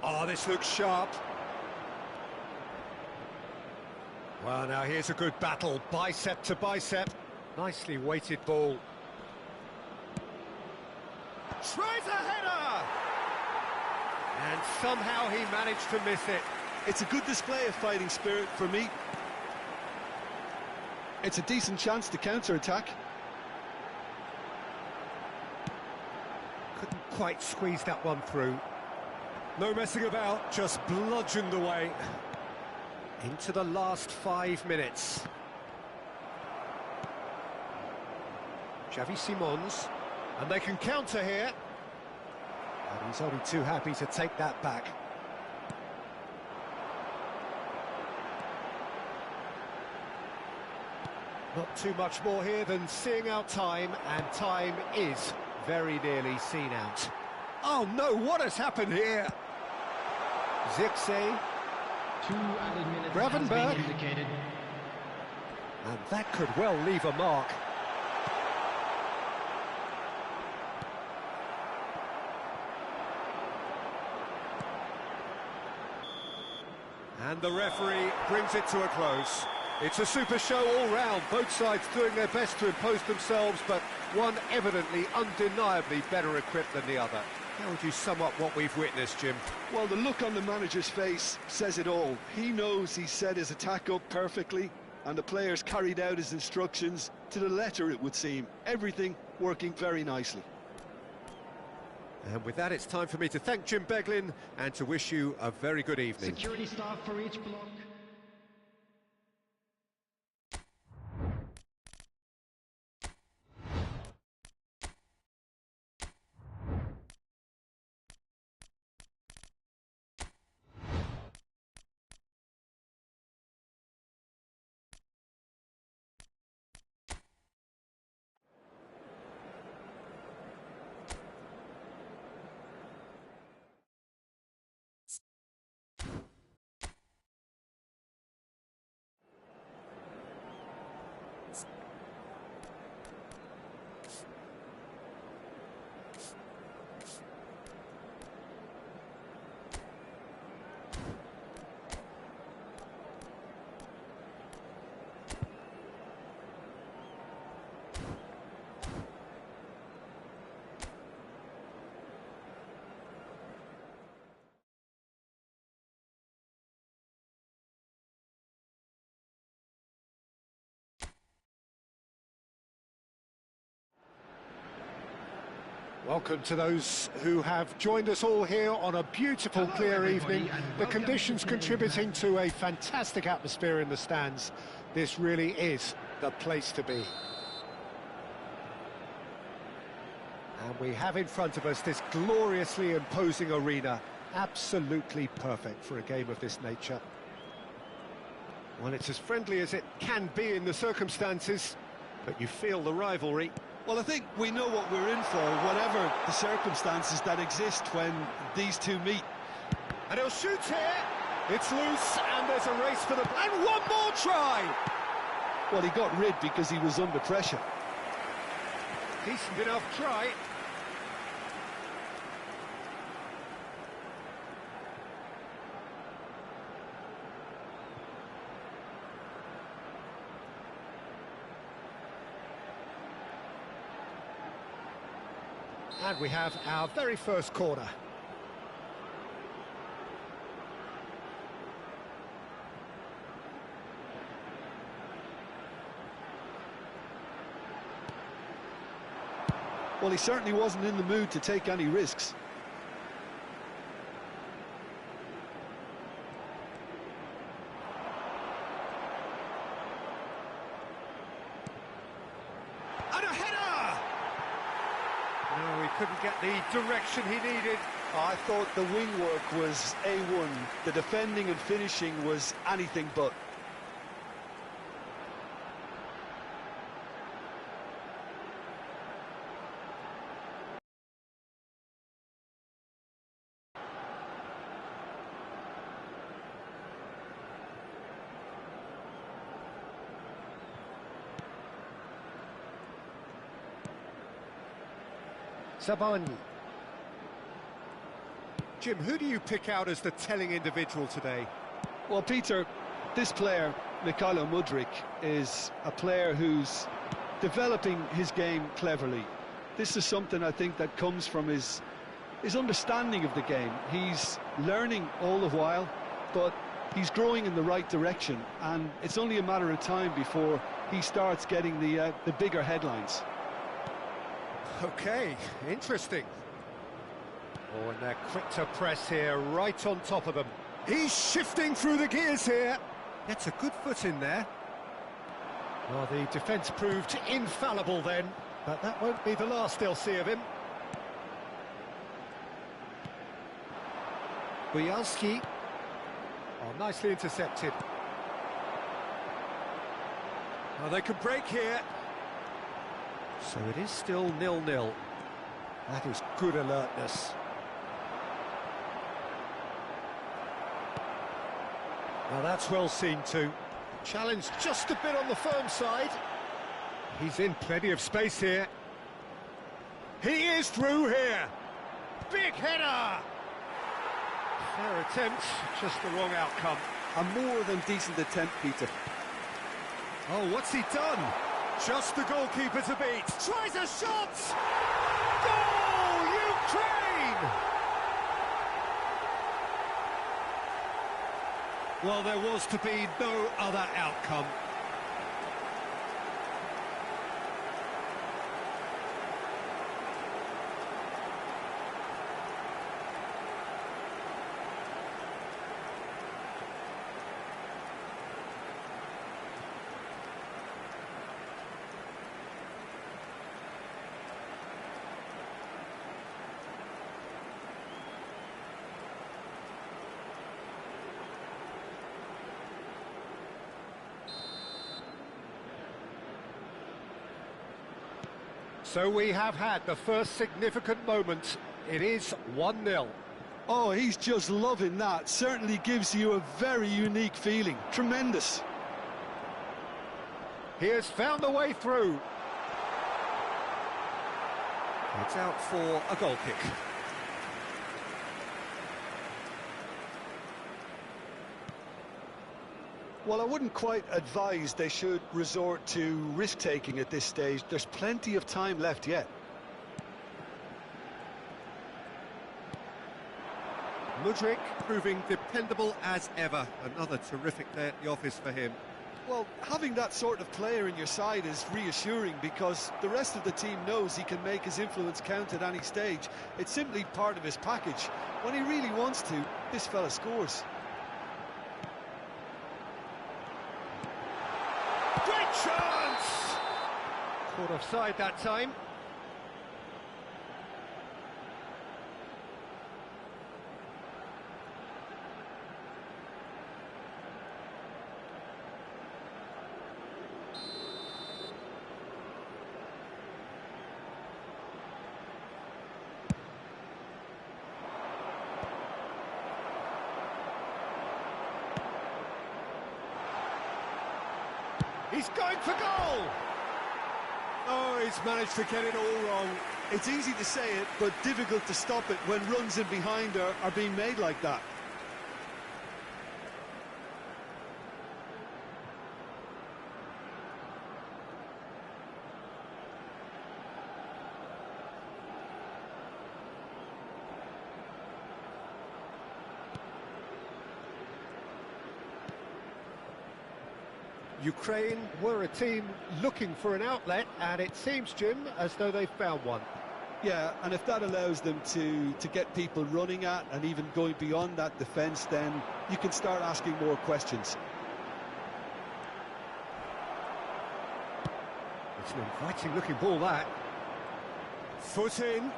Oh, this looks sharp. Well, now here's a good battle, bicep to bicep. Nicely weighted ball. Tries a header! And somehow he managed to miss it. It's a good display of fighting spirit for me. It's a decent chance to counter-attack. Couldn't quite squeeze that one through. No messing about, just bludgeoned away. Into the last 5 minutes. Xavi Simons, and they can counter here. And he's only too happy to take that back. Not too much more here than seeing out time, and time is very nearly seen out. Oh no, what has happened here? Zirkzee. 2 added minutes Gravenberch. has been indicated. And that could well leave a mark. And the referee brings it to a close. It's a super show all round, both sides doing their best to impose themselves, but one evidently, undeniably better equipped than the other. How would you sum up what we've witnessed, Jim? Well, the look on the manager's face says it all. He knows he set his attack up perfectly, and the players carried out his instructions to the letter, it would seem. Everything working very nicely. And with that, it's time for me to thank Jim Beglin and to wish you a very good evening. Security staff for each block. Welcome to those who have joined us all here on a beautiful, clear evening. The conditions contributing to a fantastic atmosphere in the stands. This really is the place to be. And we have in front of us this gloriously imposing arena. Absolutely perfect for a game of this nature. Well, it's as friendly as it can be in the circumstances, but you feel the rivalry. Well, I think we know what we're in for, whatever the circumstances that exist when these two meet. And he'll shoot here. It's loose, and there's a race for the... And one more try! Well, he got rid because he was under pressure. Decent enough try. And we have our very first corner. Well, he certainly wasn't in the mood to take any risks. And a header! No, he couldn't get the direction he needed. I thought the wing work was A1. The defending and finishing was anything but. Sabani. Jim, who do you pick out as the telling individual today? Well, Peter, this player, Mykhailo Mudryk, is a player who's developing his game cleverly. This is something I think that comes from his understanding of the game. He's learning all the while, but he's growing in the right direction, and it's only a matter of time before he starts getting the bigger headlines. Okay, interesting. Oh, and they're quick to press here, right on top of them. He's shifting through the gears here. Gets a good foot in there. Well, the defence proved infallible then, but that won't be the last they'll see of him. Bujalski. Oh, nicely intercepted. Oh, they could break here. So it is still 0-0. That is good alertness. Now that's well seen too. Challenge just a bit on the firm side. He's in plenty of space here. He is through here. Big header! Fair attempt, just the wrong outcome. A more than decent attempt, Peter. Oh, what's he done? Just the goalkeeper to beat. Tries a shot! Goal, Ukraine! Well, there was to be no other outcome. So we have had the first significant moment. It is 1-0. Oh, he's just loving that. Certainly gives you a very unique feeling. Tremendous. He has found a way through. It's out for a goal kick. Well, I wouldn't quite advise they should resort to risk-taking at this stage. There's plenty of time left yet. Mudryk proving dependable as ever. Another terrific day at the office for him. Well, having that sort of player in your side is reassuring because the rest of the team knows he can make his influence count at any stage. It's simply part of his package. When he really wants to, this fella scores. Great chance! Caught offside that time. He's going for goal! Oh, he's managed to get it all wrong. It's easy to say it, but difficult to stop it when runs in behind are being made like that. Ukraine were a team looking for an outlet, and it seems, Jim, as though they've found one. Yeah, and if that allows them to get people running at and even going beyond that defence, then you can start asking more questions. It's an inviting-looking ball, that. Foot in.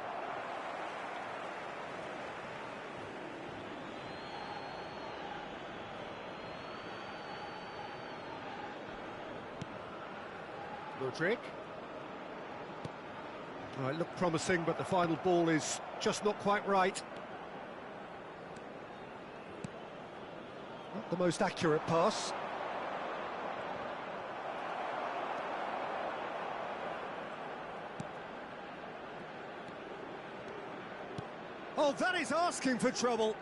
Rodrick. Oh, it looked promising, but the final ball is just not quite right. Not the most accurate pass. Oh, that is asking for trouble.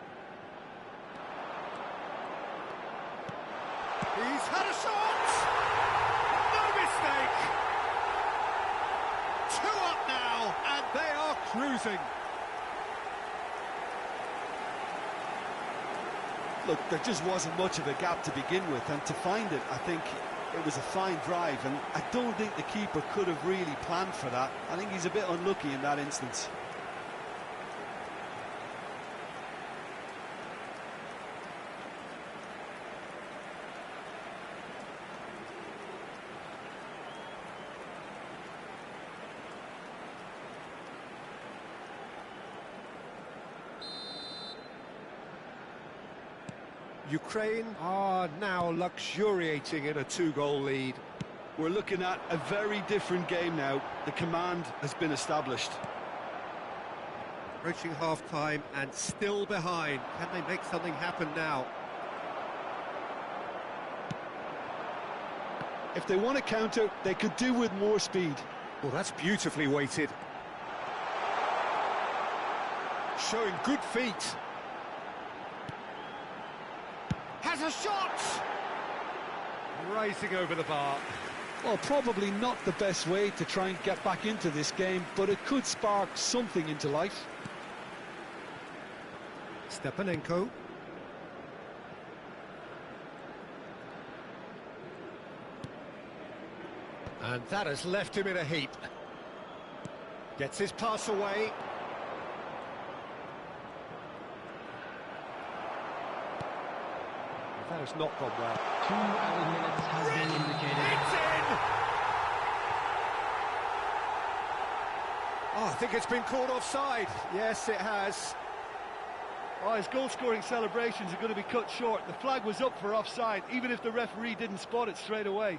He's had a shot! No mistake! 2 up now, and they are cruising. Look, there just wasn't much of a gap to begin with, and to find it, I think it was a fine drive, and I don't think the keeper could have really planned for that. I think he's a bit unlucky in that instance. Ukraine are now luxuriating in a 2-goal lead. We're looking at a very different game now. The command has been established. Approaching half-time and still behind. Can they make something happen now? If they want to counter, they could do with more speed. Well, that's beautifully weighted. Showing good feet. Has a shot! Rising over the bar. Well, probably not the best way to try and get back into this game, but it could spark something into life. Stepanenko. And that has left him in a heap. Gets his pass away. That has not gone well. 2 added minutes has been indicated. It's in! Oh, I think it's been called offside. Yes, it has. Oh, his goal-scoring celebrations are going to be cut short. The flag was up for offside, even if the referee didn't spot it straight away.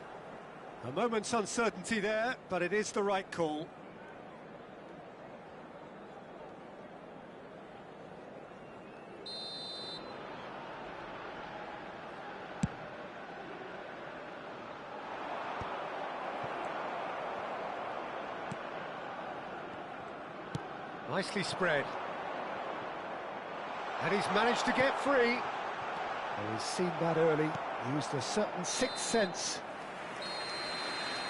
A moment's uncertainty there, but it is the right call. Nicely spread. And he's managed to get free. Well, he's seen that early, used a certain sixth sense.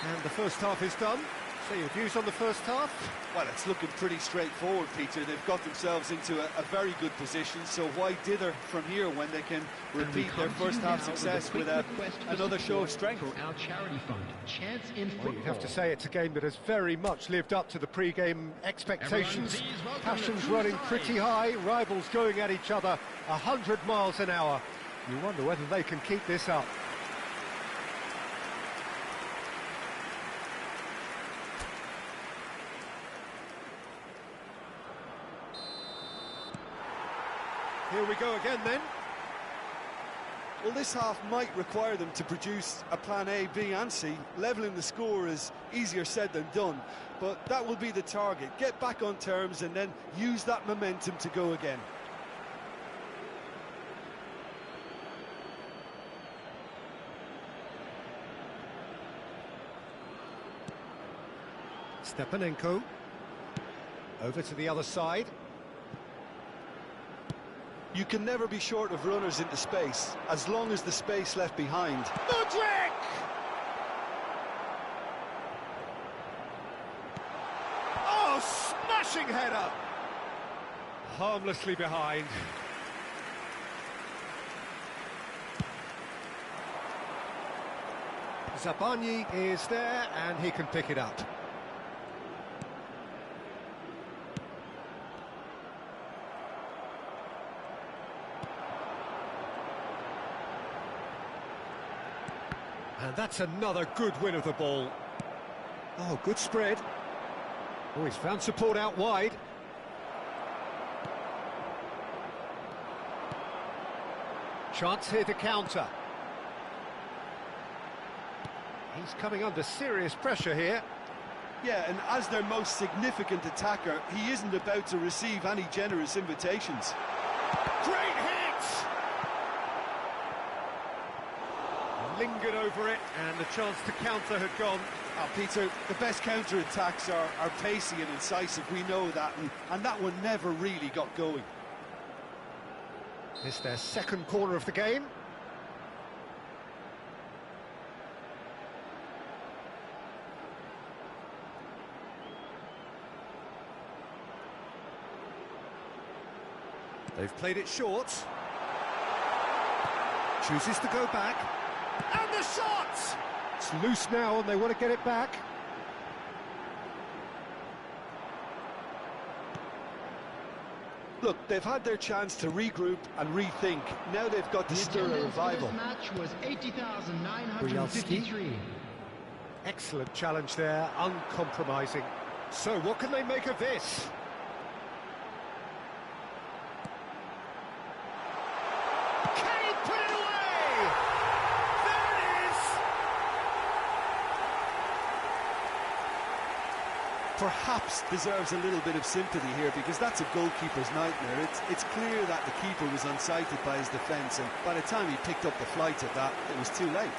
And the first half is done. So your views on the first half? Well, it's looking pretty straightforward, Peter. They've got themselves into a very good position, so why dither from here when they can repeat their first half success with another show of strength? For our charity fund, Chance in Football. Well, you'd have to say it's a game that has very much lived up to the pre-game expectations. Passions running pretty high, rivals going at each other 100 miles an hour. You wonder whether they can keep this up. Here we go again then. Well, this half might require them to produce a plan A, B and C. Levelling the score is easier said than done, but that will be the target. Get back on terms and then use that momentum to go again. Stepanenko. Over to the other side. You can never be short of runners into space, as long as the space left behind. Mudryk! Oh, smashing header! Harmlessly behind. Zabarnyi is there, and he can pick it up. And that's another good win of the ball. Oh, good spread. Oh, he's found support out wide. Chance here to counter. He's coming under serious pressure here. Yeah, and as their most significant attacker, he isn't about to receive any generous invitations. Great hit! Lingered over it, and the chance to counter had gone. Oh, Peter, the best counter-attacks are pacey and incisive, we know that, and that one never really got going. It's their second corner of the game. They've played it short. Chooses to go back. And the shot! It's loose now and they want to get it back. Look, they've had their chance to regroup and rethink. Now they've got to stir a revival. This match was 80,953. Excellent challenge there, uncompromising. So what can they make of this? Can he put it away? There it is! Perhaps deserves a little bit of sympathy here, because that's a goalkeeper's nightmare. It's clear that the keeper was unsighted by his defence, and by the time he picked up the flight of that, it was too late.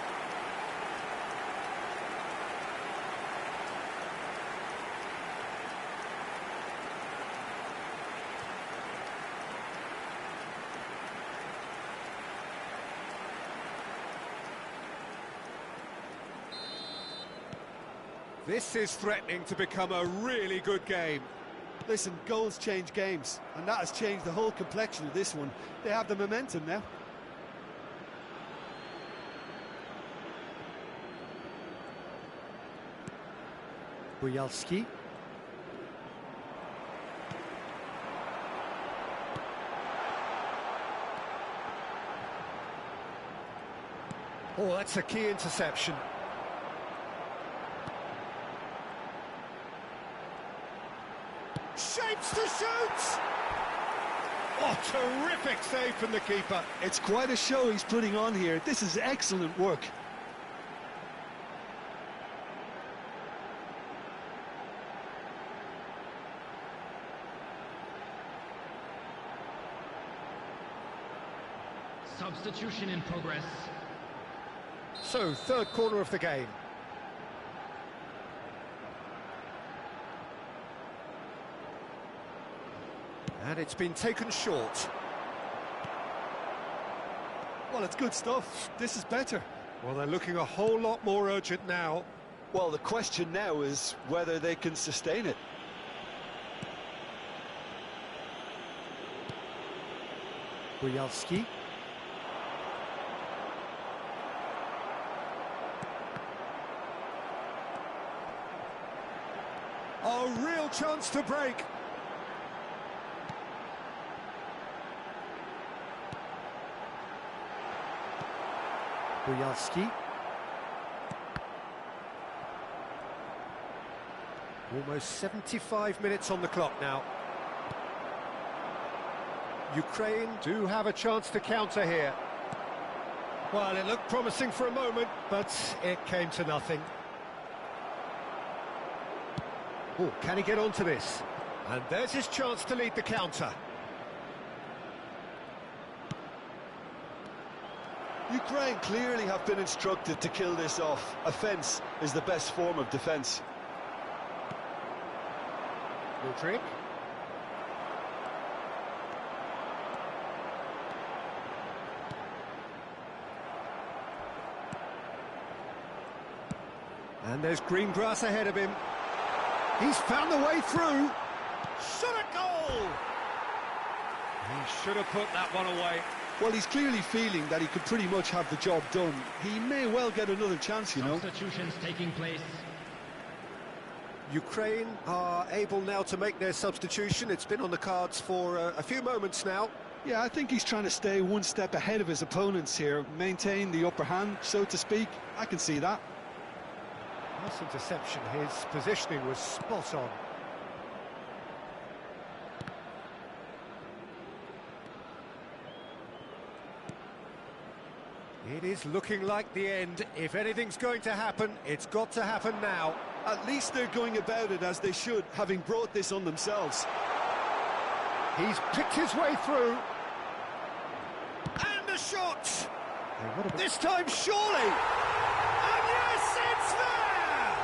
This is threatening to become a really good game. Listen, goals change games, and that has changed the whole complexion of this one. They have the momentum now. Bujalski. Oh, that's a key interception. Shapes to shoot! Oh, terrific save from the keeper. It's quite a show he's putting on here. This is excellent work. Substitution in progress. So, third corner of the game. And it's been taken short. Well, it's good stuff. This is better. Well, they're looking a whole lot more urgent now. Well, the question now is whether they can sustain it. Bujalski. A real chance to break. Bujalski. Almost 75 minutes on the clock now. Ukraine do have a chance to counter here. Well, it looked promising for a moment, but it came to nothing. Oh, can he get onto this? And there's his chance to lead the counter. Ukraine clearly have been instructed to kill this off. Offence is the best form of defence. Mudryk. And there's green grass ahead of him. He's found the way through. Shot a goal! He should have put that one away. Well, he's clearly feeling that he could pretty much have the job done. He may well get another chance, you know. Substitutions taking place. Ukraine are able now to make their substitution. It's been on the cards for a few moments now. Yeah, I think he's trying to stay one step ahead of his opponents here, maintain the upper hand, so to speak. I can see that. Nice interception. His positioning was spot on. It is looking like the end. If anything's going to happen, it's got to happen now. At least they're going about it as they should, having brought this on themselves. He's picked his way through. And a shot! This time, surely! And yes, it's there!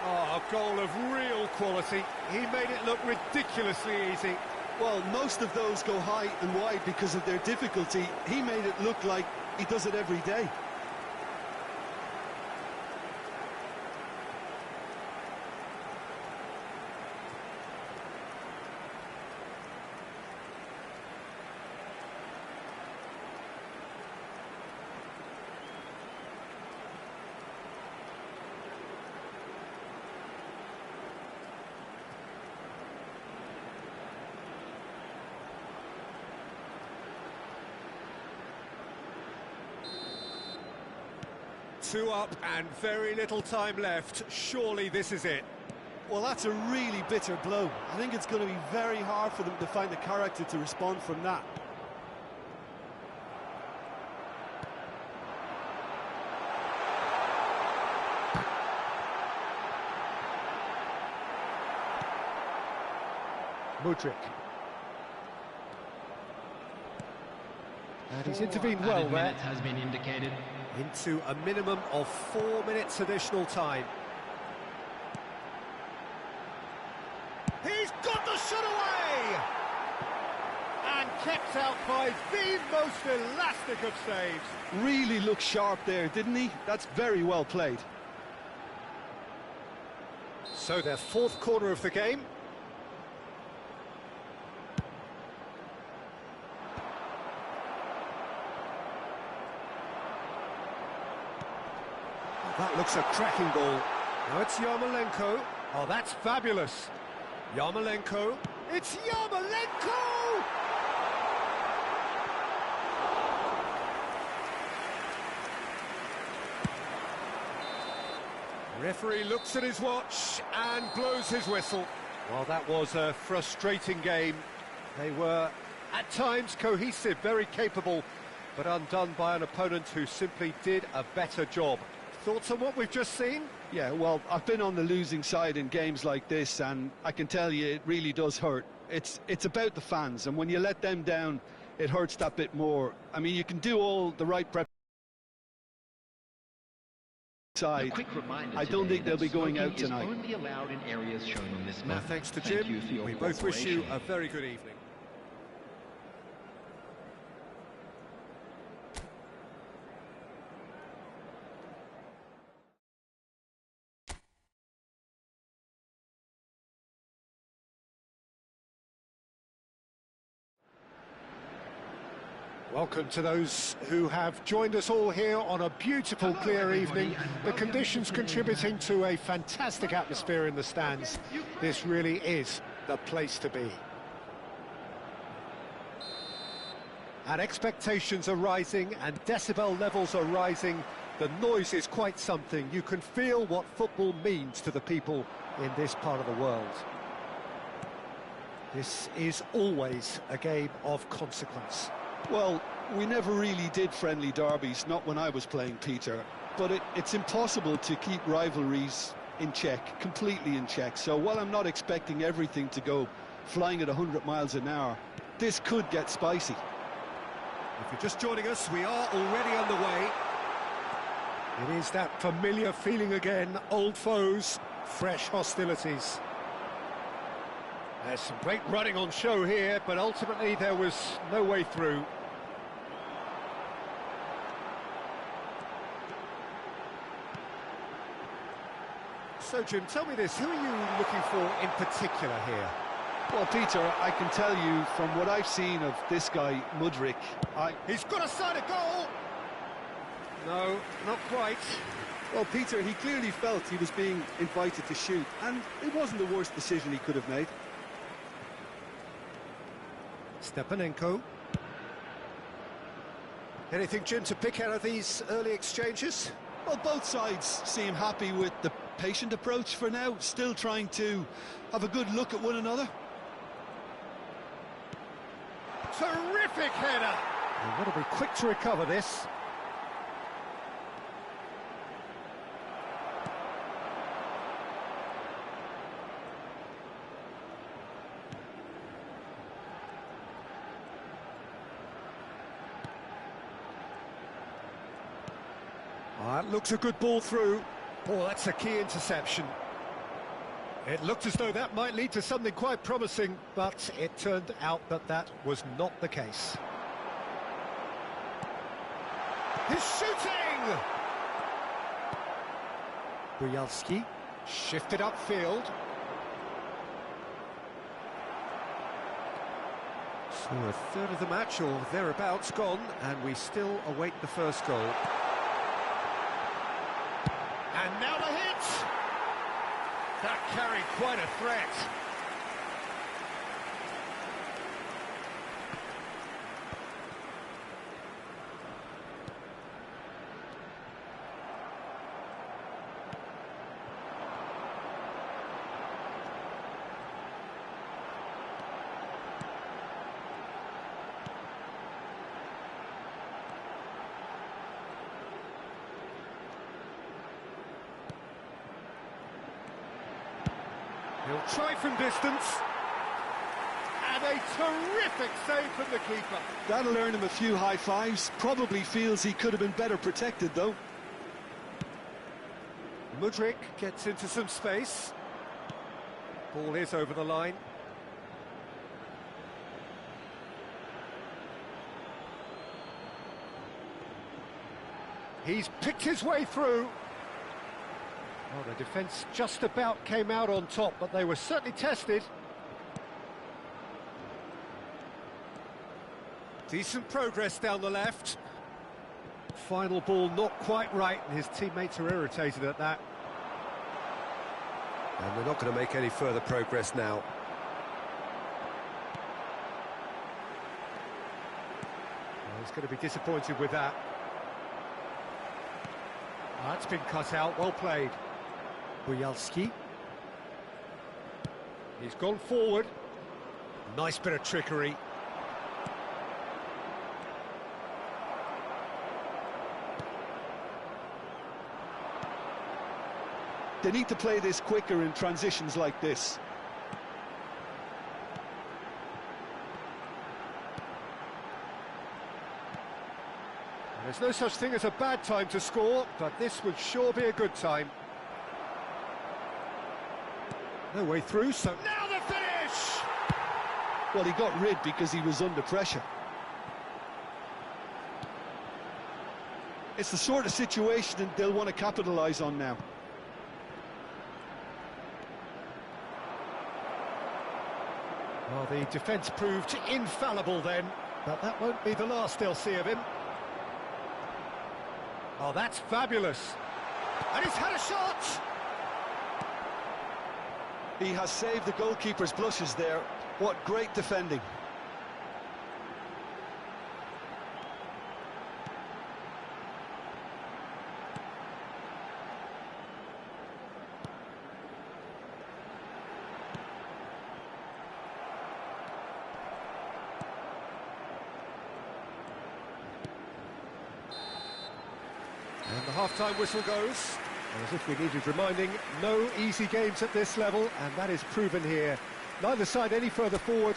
Oh, a goal of real quality. He made it look ridiculously easy. Well, most of those go high and wide because of their difficulty. He made it look like he does it every day. Two up and very little time left. Surely this is it. Well, that's a really bitter blow. I think it's going to be very hard for them to find the character to respond from that. Mudryk. And he's intervened well there. Has been indicated. Into a minimum of 4 minutes additional time. He's got the shot away! And kept out by the most elastic of saves. Really looked sharp there, didn't he? That's very well played. So their fourth corner of the game. That looks a cracking ball. Now it's Yarmolenko. Oh, that's fabulous. Yarmolenko. It's Yarmolenko! Referee looks at his watch and blows his whistle. Well, that was a frustrating game. They were, at times, cohesive, very capable, but undone by an opponent who simply did a better job. Thoughts on what we've just seen? Yeah, well, I've been on the losing side in games like this, and I can tell you it really does hurt. It's about the fans, and when you let them down, it hurts that bit more. I mean, you can do all the right prep side. I don't think they'll be going out tonight. Only allowed in areas shown on this map. Thanks to Jim. We both wish you a very good evening. Welcome to those who have joined us all here on a beautiful, clear evening. The conditions contributing to a fantastic atmosphere in the stands. This really is the place to be. And expectations are rising and decibel levels are rising. The noise is quite something. You can feel what football means to the people in this part of the world. This is always a game of consequence. Well, we never really did friendly derbies, not when I was playing, Peter. But it's impossible to keep rivalries in check, completely in check. So while I'm not expecting everything to go flying at 100 miles an hour, this could get spicy. If you're just joining us, we are already underway. It is that familiar feeling again, old foes, fresh hostilities. There's some great running on show here, but ultimately there was no way through. So, Jim, tell me this, who are you looking for in particular here? Well, Peter, I can tell you from what I've seen of this guy, Mudryk, He's got a side of goal! No, not quite. Well, Peter, he clearly felt he was being invited to shoot, and it wasn't the worst decision he could have made. Stepanenko. Anything, Jim, to pick out of these early exchanges? Well, both sides seem happy with the patient approach for now, still trying to have a good look at one another. Terrific header! They've got to be quick to recover this. That looks a good ball through. Oh, that's a key interception. It looked as though that might lead to something quite promising, but it turned out that that was not the case. He's shooting! Bujalski shifted upfield. So a third of the match, or thereabouts, gone, and we still await the first goal. And now the hit! That carried quite a threat. He'll try from distance. And a terrific save from the keeper. That'll earn him a few high fives. Probably feels he could have been better protected, though. Mudryk gets into some space. Ball is over the line. He's picked his way through. Well, the defence just about came out on top, but they were certainly tested. Decent progress down the left. Final ball not quite right, and his teammates are irritated at that. And they're not going to make any further progress now. Well, he's going to be disappointed with that. That's been cut out, well played. Bujalski. He's gone forward. Nice bit of trickery. They need to play this quicker in transitions like this. There's no such thing as a bad time to score, but this would sure be a good time. No way through, so now the finish! Well, he got rid because he was under pressure. It's the sort of situation that they'll want to capitalise on now. Well, the defence proved infallible then. But that won't be the last they'll see of him. Oh, that's fabulous. And he's had a shot! He has saved the goalkeeper's blushes there. What great defending. And the half-time whistle goes. As if we needed reminding, no easy games at this level, and that is proven here. Neither side any further forward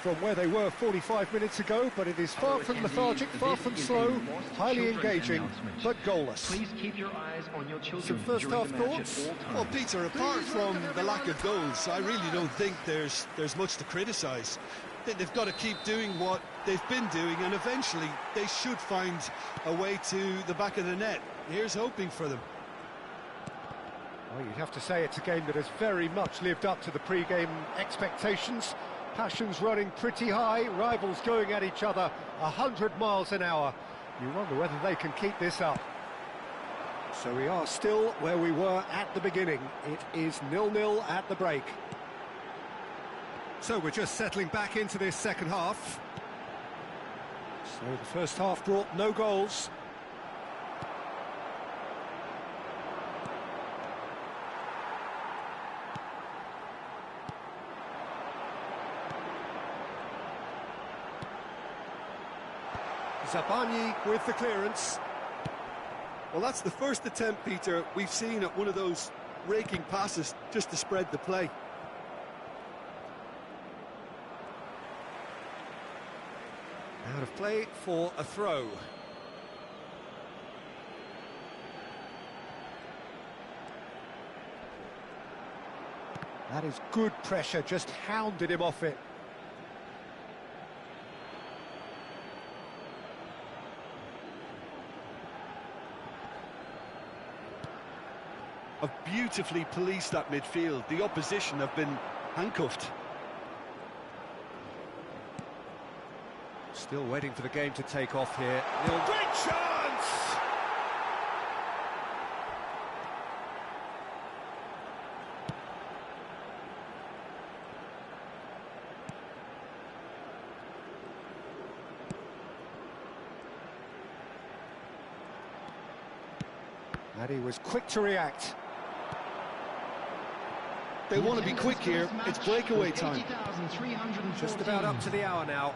from where they were 45 minutes ago, but it is far from lethargic, far from slow, highly engaging, but goalless. Please keep your eyes on your children. Some first-half during the match thoughts? at all times. Well, Peter, apart from the lack of goals, I really don't think there's much to criticise. They've got to keep doing what they've been doing, and eventually they should find a way to the back of the net. Here's hoping for them. Well, you'd have to say it's a game that has very much lived up to the pre-game expectations. Passions running pretty high, rivals going at each other 100 miles an hour. You wonder whether they can keep this up. So we are still where we were at the beginning. It is 0-0 at the break. So we're just settling back into this second half. So the first half brought no goals. Zabarnyi with the clearance. Well, that's the first attempt, Peter, we've seen at one of those raking passes just to spread the play. Out of play for a throw. That is good pressure, just hounded him off it. Have beautifully policed that midfield. The opposition have been handcuffed. Still waiting for the game to take off here. Great chance! And he was quick to react. They want to be quick here. It's breakaway time. Just about up to the hour now.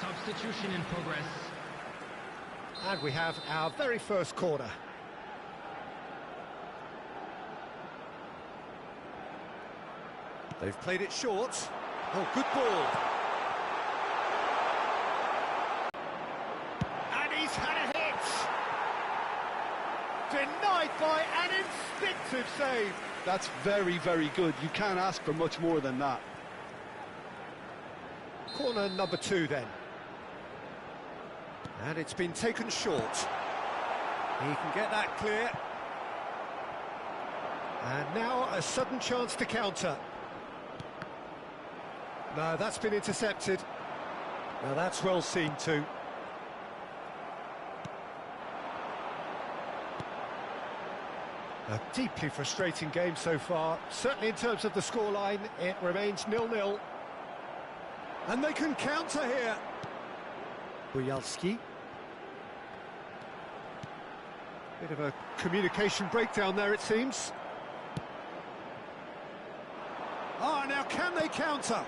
Substitution in progress. And we have our very first corner. They've played it short. Oh, good ball. And he's had a hit. Denied by an instinctive save. That's very, very good. You can't ask for much more than that. Corner number 2 then. And it's been taken short. He can get that clear. And now a sudden chance to counter. No, that's been intercepted. Now that's well seen too. A deeply frustrating game so far. Certainly in terms of the scoreline, it remains 0-0. And they can counter here. Buyalski. Bit of a communication breakdown there, it seems. Ah, now can they counter?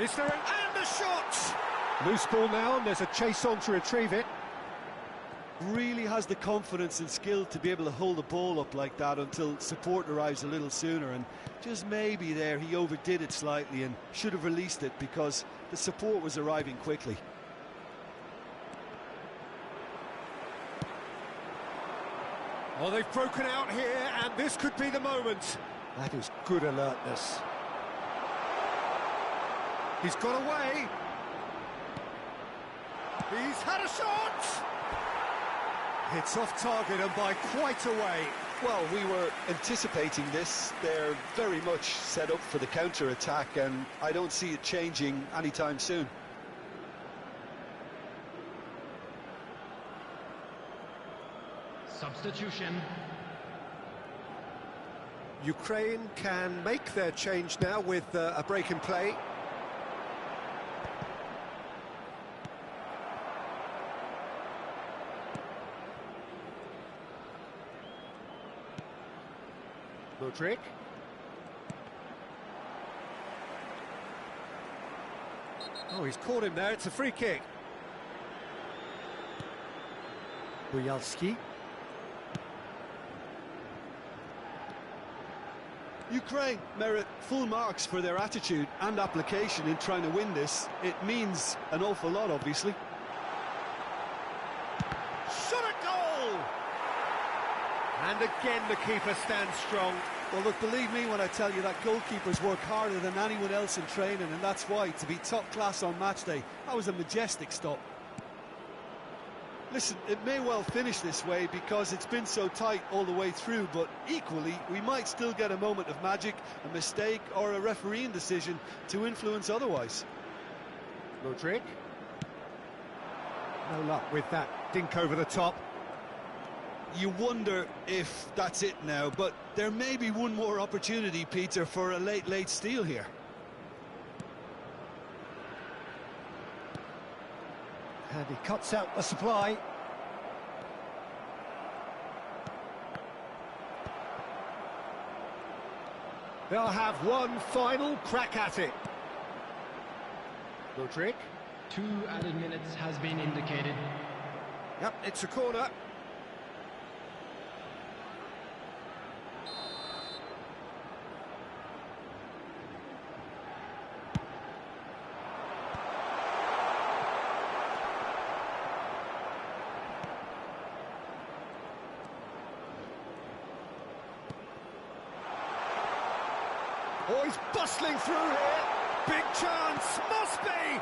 Is there and the shot! Loose ball now, and there's a chase on to retrieve it. Really has the confidence and skill to be able to hold the ball up like that until support arrives a little sooner, and just maybe there he overdid it slightly and should have released it because the support was arriving quickly. Oh, they've broken out here, and this could be the moment. That is good alertness. He's got away. He's had a shot! It's off target and by quite a way. Well, we were anticipating this. They're very much set up for the counter-attack, and I don't see it changing anytime soon. Substitution. Ukraine can make their change now with a break in play. Modric. Oh, he's caught him there. It's a free kick. Buyalski. Ukraine merit full marks for their attitude and application in trying to win this. It means an awful lot, obviously. Shot a goal! And again the keeper stands strong. Well, look, believe me when I tell you that goalkeepers work harder than anyone else in training, and that's why, to be top class on match day, that was a majestic stop. Listen, it may well finish this way because it's been so tight all the way through, but equally, we might still get a moment of magic, a mistake, or a refereeing decision to influence otherwise. Modric. No luck with that dink over the top. You wonder if that's it now, but there may be one more opportunity, Peter, for a late steal here. And he cuts out the supply. They'll have one final crack at it. Modric. 2 added minutes has been indicated. Yep, it's a corner. Oh, he's bustling through here. Big chance, must be!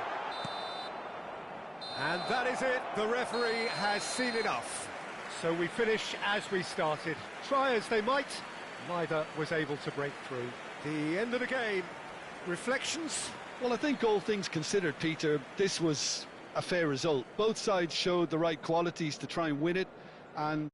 And that is it. The referee has seen enough. So we finish as we started. Try as they might, neither was able to break through. The end of the game. Reflections? Well, I think all things considered, Peter, this was a fair result. Both sides showed the right qualities to try and win it, and